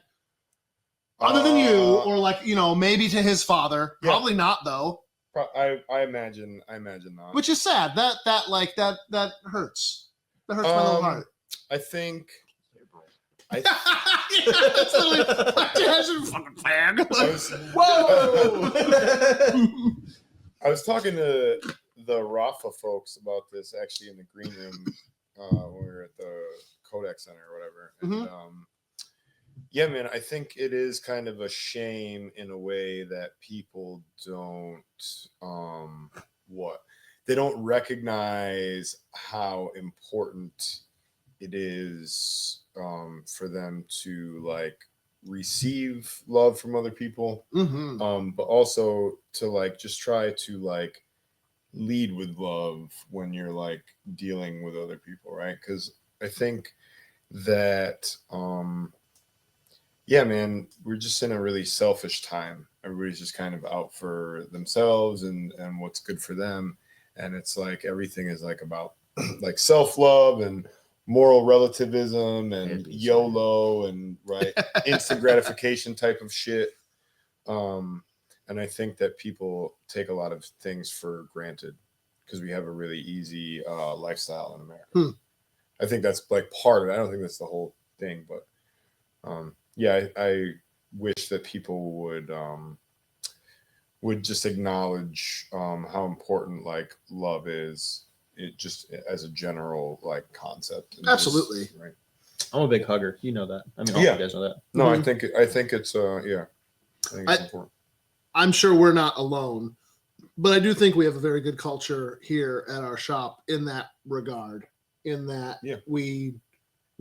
other than you, or like, maybe to his father, Yeah. probably not though, I imagine not. which is sad. That hurts. That hurts my little heart. I think I, That's literally my dad's a fucking fan. I was Whoa! I was talking to the Rafa folks about this actually in the green room when we were at the Kodak Center or whatever. And yeah, man, I think it is kind of a shame in a way that people don't they don't recognize how important it is for them to like receive love from other people, but also to like just try to like lead with love when you're like dealing with other people, right? Because I think that yeah, man, we're just in a really selfish time. Everybody's just kind of out for themselves and what's good for them, and it's like everything is like about like self-love and moral relativism and Hippies. YOLO and right instant gratification type of shit. And I think that people take a lot of things for granted because we have a really easy lifestyle in America. I think that's like part of it. I don't think that's the whole thing, but yeah, I wish that people would just acknowledge how important like love is, it just as a general like concept. And Absolutely. just, right. I'm a big hugger. You know that. I mean, all Yeah. you guys know that. No, Mhm. I think it's yeah. I think it's important. I'm sure we're not alone, but I do think we have a very good culture here at our shop in that regard. In that Yeah. we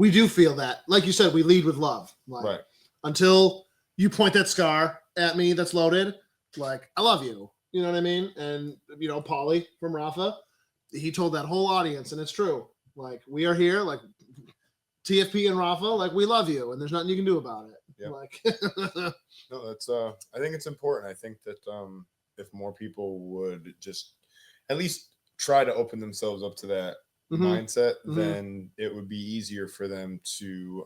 do feel that, like you said, we lead with love. Like, Right. until you point that scar at me that's loaded, like, I love you. You know what I mean? And Paulie from Rafa, he told that whole audience, and it's true. Like, we are here, like TFP and Rafa, like, we love you, and there's nothing you can do about it. Yeah. Like, No, that's I think it's important. I think that if more people would just at least try to open themselves up to that Mhm. mindset, Mhm. then it would be easier for them to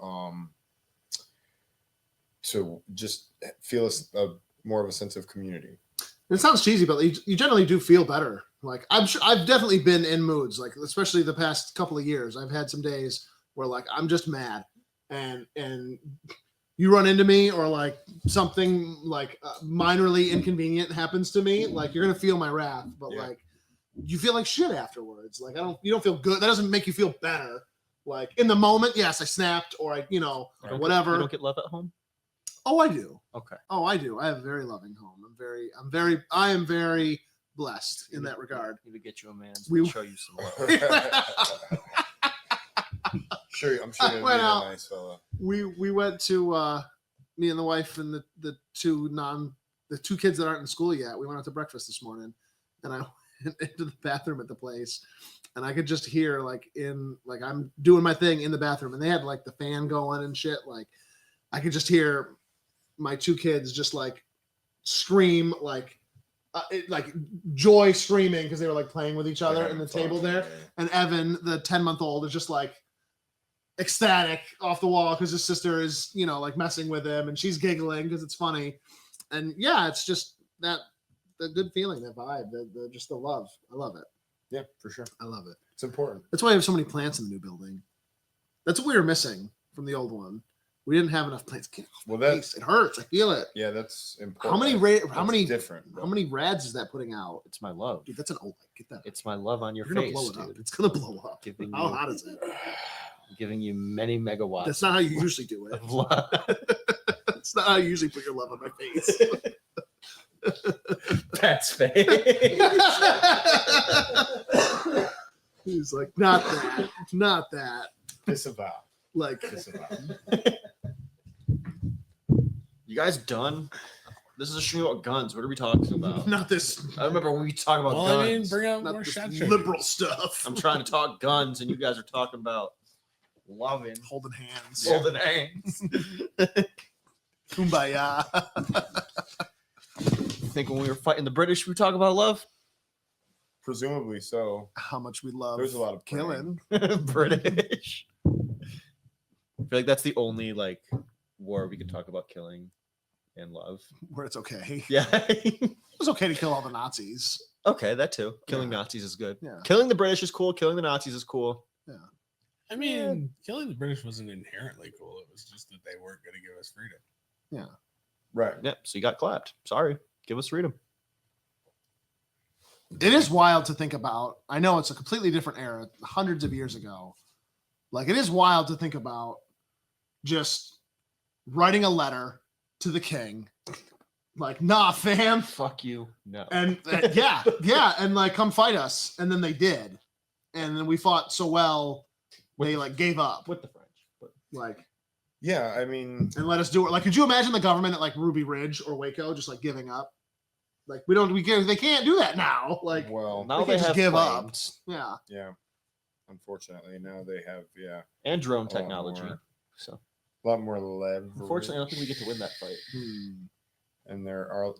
just feel a more of a sense of community. it sounds cheesy, but you generally do feel better. Like, I'm sure I've definitely been in moods, like especially the past couple of years. I've had some days where like I'm just mad, and you run into me, or like something like minorly inconvenient happens to me, like you're gonna feel my wrath, but Yeah. like you feel like shit afterwards. Like you don't feel good. That doesn't make you feel better. Like in the moment, yes, I snapped, or I You don't get- whatever. You don't get love at home. Oh, I do. Okay. Oh, I do. I have a very loving home. I am very blessed in that regard. Need to get you a man. We- We show you some love. Sure, I'm sure I you'll went be a out. nice fella. We went to me and the wife and the two kids that aren't in school yet. We went out to breakfast this morning, and I went into the bathroom at the place, and I could just hear like I'm doing my thing in the bathroom, and they had like the fan going and shit. Like I could just hear my two kids just like scream like joy screaming because they were like playing with each other They're in the having table fun, there. yeah. And Evan, the 10-month-old, is just like ecstatic off the wall because his sister is, like messing with him, and she's giggling because it's funny. And yeah, it's just the good feeling, that vibe, just the love. I love it. Yeah, for sure. I love it. It's important. That's why I have so many plants in the new building. That's what we were missing from the old one. We didn't have enough plants. Get off Well, my that's face. It hurts. I feel it. yeah, that's important. How many That's different? how many rads is that putting out? It's my love. Dude, that's an old. Get that. It's my love on your You're gonna face, blow it up. dude. It's gonna blow up. Giving How you, hot is it? giving you many megawatts. That's not how you usually do it. of love. That's not how you usually put your love on my face. That's fake. He's like, not that, not that. Disavow. Like, Disavow. You guys done? This is a stream about guns. What are we talking about? not this, I remember when we talk about Well, guns. I mean, bring out not more this shot shooters. liberal stuff. I'm trying to talk guns, and you guys are talking about loving, Holding hands. holding hands. Kumbaya. You think when we were fighting the British, we talk about love? Presumably so. How much we love There's a lot of killing. British. I feel like that's the only like war we can talk about killing and love. Where it's okay. Yeah. It was okay to kill all the Nazis. Okay, that too. Killing Yeah. Nazis is good. Yeah. Killing the British is cool. Killing the Nazis is cool. I mean, killing the British wasn't inherently cool. It was just that they weren't going to give us freedom. Right. Yep. So you got clapped. Sorry. Give us freedom. It is wild to think about. I know it's a completely different era, hundreds of years ago. Like, it is wild to think about just writing a letter to the king. Like, nah, fam. Fuck you. No. And yeah, and like, come fight us. And then they did. And then we fought so well, they like gave up. with the French. But Like, Yeah, I mean, and let us do it. Like, could you imagine the government at like Ruby Ridge or Waco just like giving up? Like, they can't do that now. Like, well, now they they can't just have give up. planes yeah. yeah. Unfortunately, now they have and drone lot technology. more. So a lot more leverage. unfortunately, I don't think we get to win that fight. Hmm. and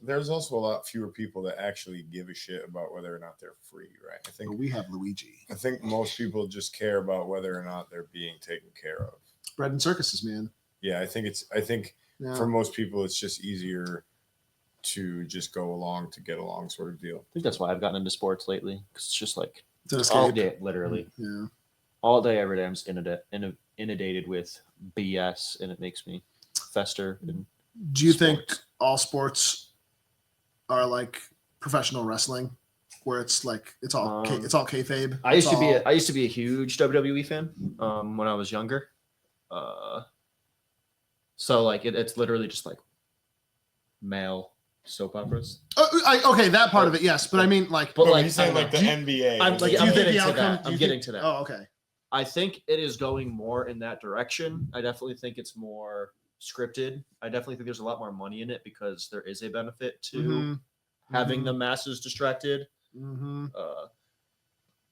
there's also a lot fewer people that actually give a shit about whether or not they're free, right? But we have Luigi. I think most people just care about whether or not they're being taken care of. Bread and circuses, man. Yeah, I think Yeah. for most people it's just easier to just go along to get along sort of deal. I think that's why I've gotten into sports lately, because it's just like It's an all escape. day, literally Yeah. all day, every day. I'm just inundated with BS, and it makes me fester. And Do you think Sports. all sports are like professional wrestling, where it's like it's all it's all kayfabe? I used It's all- I used to be a huge WWE fan when I was younger. So like it's literally just like male soap operas. Okay, that part of it, yes, but I mean, like, But No, like he's saying I don't like the know. NBA. I'm is like- do you I'm think getting the to outcome? that. do I'm you getting think- to that. Oh, okay. I think it is going more in that direction. I definitely think it's more scripted. I definitely think there's a lot more money in it because there is a benefit to Mhm. having Mhm. the masses distracted. Mhm.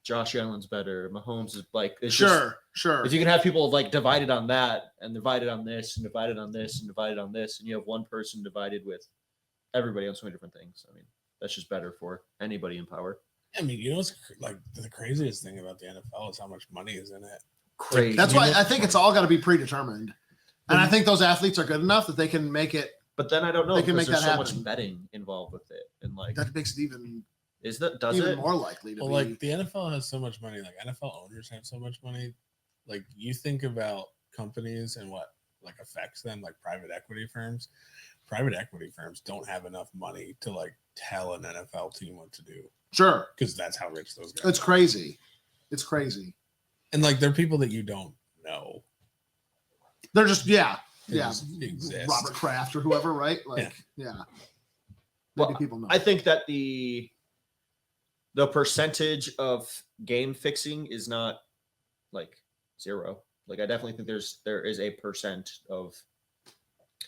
Josh Allen's better. Mahomes is like it's just- Sure. if you can have people like divided on that and divided on this and divided on this and divided on this, and you have one person divided with everybody on so many different things. I mean, that's just better for anybody in power. I mean, you know what's like the craziest thing about the NFL is how much money is in it. Crazy. That's You why know- I think it's all got to be predetermined, and I think those athletes are good enough that they can make it. But then I don't know They can because make there's that so much happen. betting involved with it, and like, That makes it even does even it? more likely to Well, be. like the NFL has so much money. Like NFL owners have so much money. Like you think about companies and what like affects them, like private equity firms. Private equity firms don't have enough money to like tell an NFL team what to do Sure, because that's how rich those guys. it's are. crazy. It's crazy. And like they're people that you don't know. They're just They yeah. just exist. Robert Kraft or whoever, right? Like yeah. Maybe Well, people know. I think that the percentage of game fixing is not like zero. Like I definitely think there is a percent of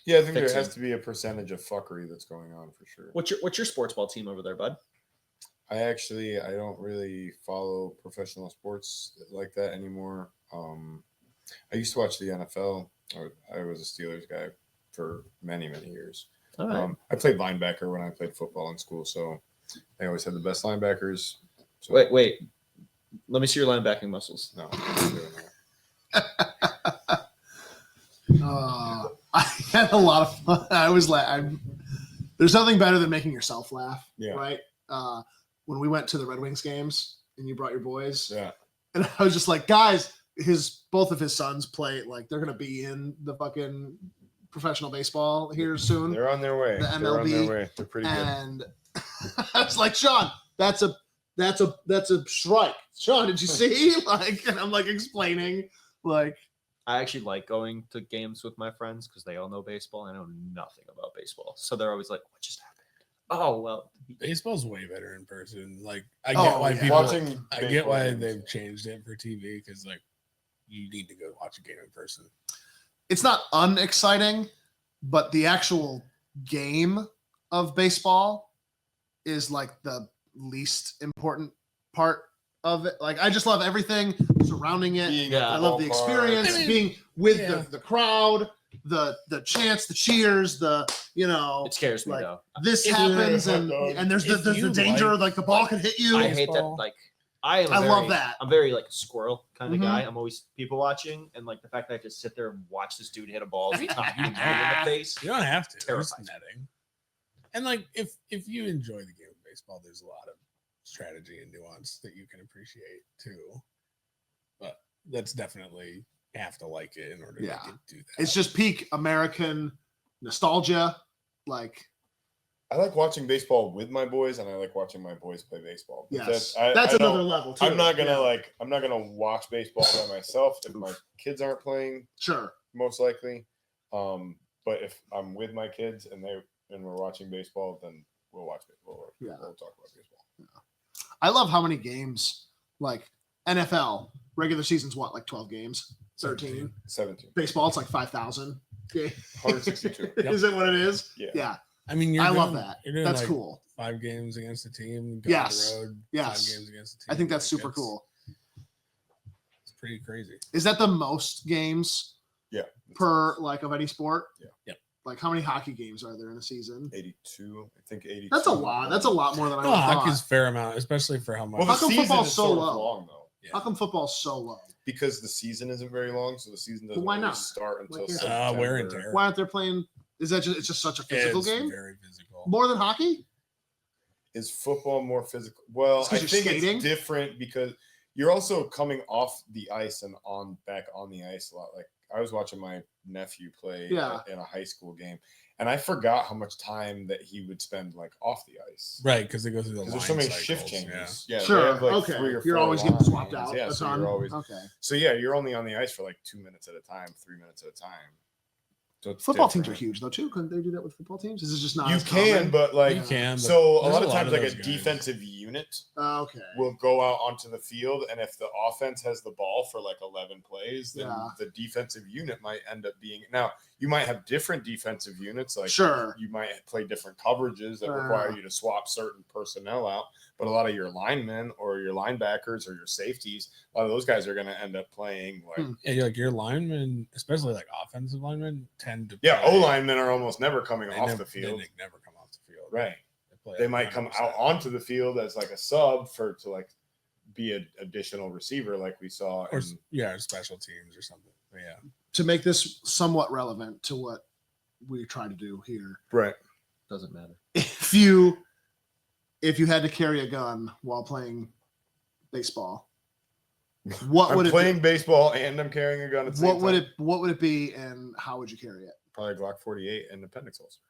Yeah, I think Fixing. there has to be a percentage of fuckery that's going on for sure. what's your sports ball team over there, bud? I don't really follow professional sports like that anymore. I used to watch the NFL. I was a Steelers guy for many, many years. All right. I played linebacker when I played football in school, so I always had the best linebackers. So, Wait. Let me see your linebacking muscles. No, I'm not doing that. I had a lot of fun. I was like, there's nothing better than making yourself laugh, Yeah. right? When we went to the Red Wings games and you brought your boys, Yeah. and I was just like, guys, both of his sons play, like they're gonna be in the fucking professional baseball here soon, They're on their way. The They're on their MLB, way. They're pretty good. and I was like, Sean, that's a strike. Sean, did you see? Like, and I'm like explaining, like, I actually like going to games with my friends because they all know baseball. And I know nothing about baseball, so they're always like, "What just happened?" Oh well, Baseball's way better in person. Like I Oh, get why yeah. people. Watching I get baseball why games. they've changed it for TV because like you need to go watch a game in person. it's not unexciting, but the actual game of baseball is like the least important part of it. Like I just love everything surrounding it. Being Yeah. at I love the ballpark. experience, I mean, being with yeah. the crowd, the chants, the cheers, it scares me like, though. this If you're happens a and hot dog. there's If the you danger like the ball could hit you. I hate that. baseball. Like I love that. I'm very like squirrel kind of Mhm. guy. I'm always people watching, and like the fact that I just sit there and watch this dude hit a ball every time you hit him in the face. You don't have to. It's Terrifies me. netting. And like if you enjoy the game of baseball, there's a lot of strategy and nuance that you can appreciate too. But that's definitely you have to like it in order Yeah. to do that. It's just peak American nostalgia. Like I like watching baseball with my boys, and I like watching my boys play baseball. But yes, I that's don't- another level too. I'm not gonna Yeah. I'm not gonna watch baseball by myself if my kids aren't playing, Sure. most likely. But if I'm with my kids and we're watching baseball, then we'll watch baseball. Yeah. We'll talk about baseball. I love how many games, like NFL regular season's what, like 12 games, 13. 17. Baseball, it's like 5,000. Yeah. 162. Is it what it is? Yeah. Yeah, I mean, I love that. You're doing That's like cool. 5 games against a team. Go Yes. On the road, Yes. 5 games against a team. I think that's Like, super cool. It's pretty crazy. Is that the most games Yeah. per like of any sport? Yeah. Yep. Like, how many hockey games are there in a season? 82. I think 82. That's a lot. That's a lot more than I No, would hockey's thought. fair amount, especially for how much. Well, How the come season football's is so sort of low? long though, How come football's so low? because the season isn't very long, so the season doesn't why really not? start until Like, September. wear and tear. Why aren't they playing? Is that just it's just such a physical It's game? very physical. More than hockey? Is football more physical? Well, It's I 'cause you're think skating? it's different because you're also coming off the ice and back on the ice a lot. Like I was watching my nephew play Yeah. in a high school game, and I forgot how much time that he would spend like off the ice. Right, because they go through the Because line there's so many cycles, shift yeah. changes. Yeah, they Sure. have, like, Okay. 3 or You're 4 always getting swapped lines. out Yeah, a so ton. you're always. Okay. So yeah, you're only on the ice for like 2 minutes at a time, 3 minutes at a time. So it's Football teams are different. huge though too. Couldn't they do that with football teams? Is it just not? You as can, common? but like You can. But so a there's lot of times like those a guys. defensive unit Okay. will go out onto the field, and if the offense has the ball for like 11 plays, then Yeah. the defensive unit might end up being. Now you might have different defensive units, like Sure. you might play different coverages that require you to swap certain personnel out, but a lot of your linemen or your linebackers or your safeties, a lot of those guys are going to end up playing like. Yeah, like your linemen, especially like offensive linemen, tend to Yeah, play- O linemen are almost never coming they off never- the field, They never come off the field. right? play They like might come 100%. out onto the field as like a sub to like be an additional receiver, like we saw. or in- yeah, special teams or something. But yeah, To make this somewhat relevant to what we try to do here, right. Doesn't matter. if you had to carry a gun while playing baseball, what I'm would it playing baseball and I'm carrying a gun at be? the What same would time. it what would it be and how would you carry it? Probably Glock 48 and appendix holster.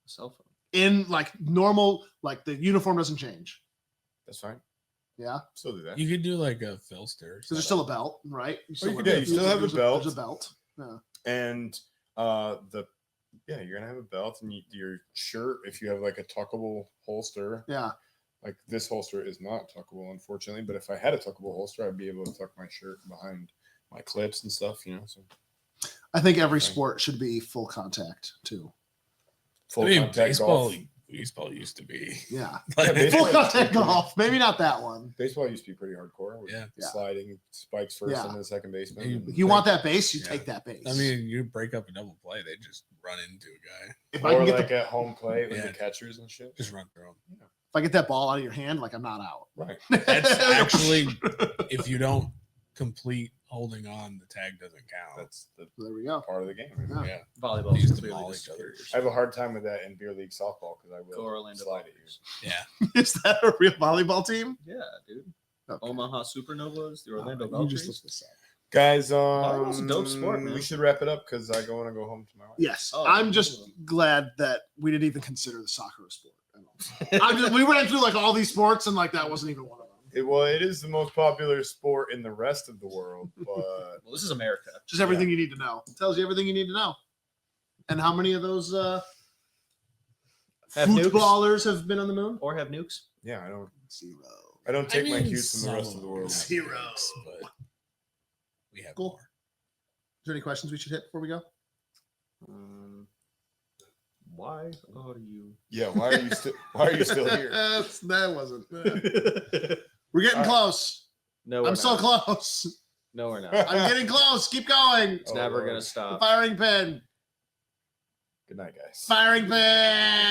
Cell phone. In like normal, like the uniform doesn't change. That's fine. Yeah. Still do that. you could do like a filster. Because there's still a belt, right? You you could- yeah, you still have a there's belt. There's a belt. Yeah. And you're gonna have a belt and your shirt. If you have like a tuckable holster, Yeah. like this holster is not tuckable, unfortunately. But if I had a tuckable holster, I'd be able to tuck my shirt behind my clips and stuff. You know, so I think every Okay. sport should be full contact too. full I mean, contact baseball. golf. Baseball used to be. Yeah. Like, baseball- Full contact golf. Maybe not that one. Baseball used to be pretty hardcore. with Yeah. Yeah. sliding spikes first Yeah. into the second baseman. You- and- If you want that base, you Yeah. take that base. I mean, you break up a double play, they just run into a guy, if I or can get like the, at home plate with Yeah. the catchers and shit. just run through them. if I get that ball out of your hand, like I'm not out. Right. That's actually, if you don't complete holding on, the tag doesn't count. That's the There we go. part of the game. Yeah. Yeah, Volleyball They is used to clearly maul the each other. superior I have a sport. hard time with that in beer league softball because I will Go Orlando slide at you. Volleyball. yeah. Is that a real volleyball team? Yeah, dude. Okay. Omaha Supernovas, the Orlando You just Valkyries. looked this up. Guys, Volleyball's a dope sport, man. we should wrap it up because I want to go home to my wife. Yes, Oh, I'm just cool. glad that we didn't even consider the soccer a sport. We went through like all these sports and like that wasn't even one of them. It is the most popular sport in the rest of the world, but Well, this is America. Just everything you need to know. It tells you everything you need to know. And how many of those Have nukes? footballers have been on the moon? Or have nukes. yeah, Zero. I don't take my mean, cues from the some rest of the world. them have Zero. nukes, but we have Cool. more. Is there any questions we should hit before we go? Why are you? Yeah, why are you still here? That wasn't. We're getting All right. close. No, we're I'm so not. close. No, we're not. I'm getting close. Keep going. It's Oh, never Lord. gonna stop. Firing pin. Good night, guys. Firing pin.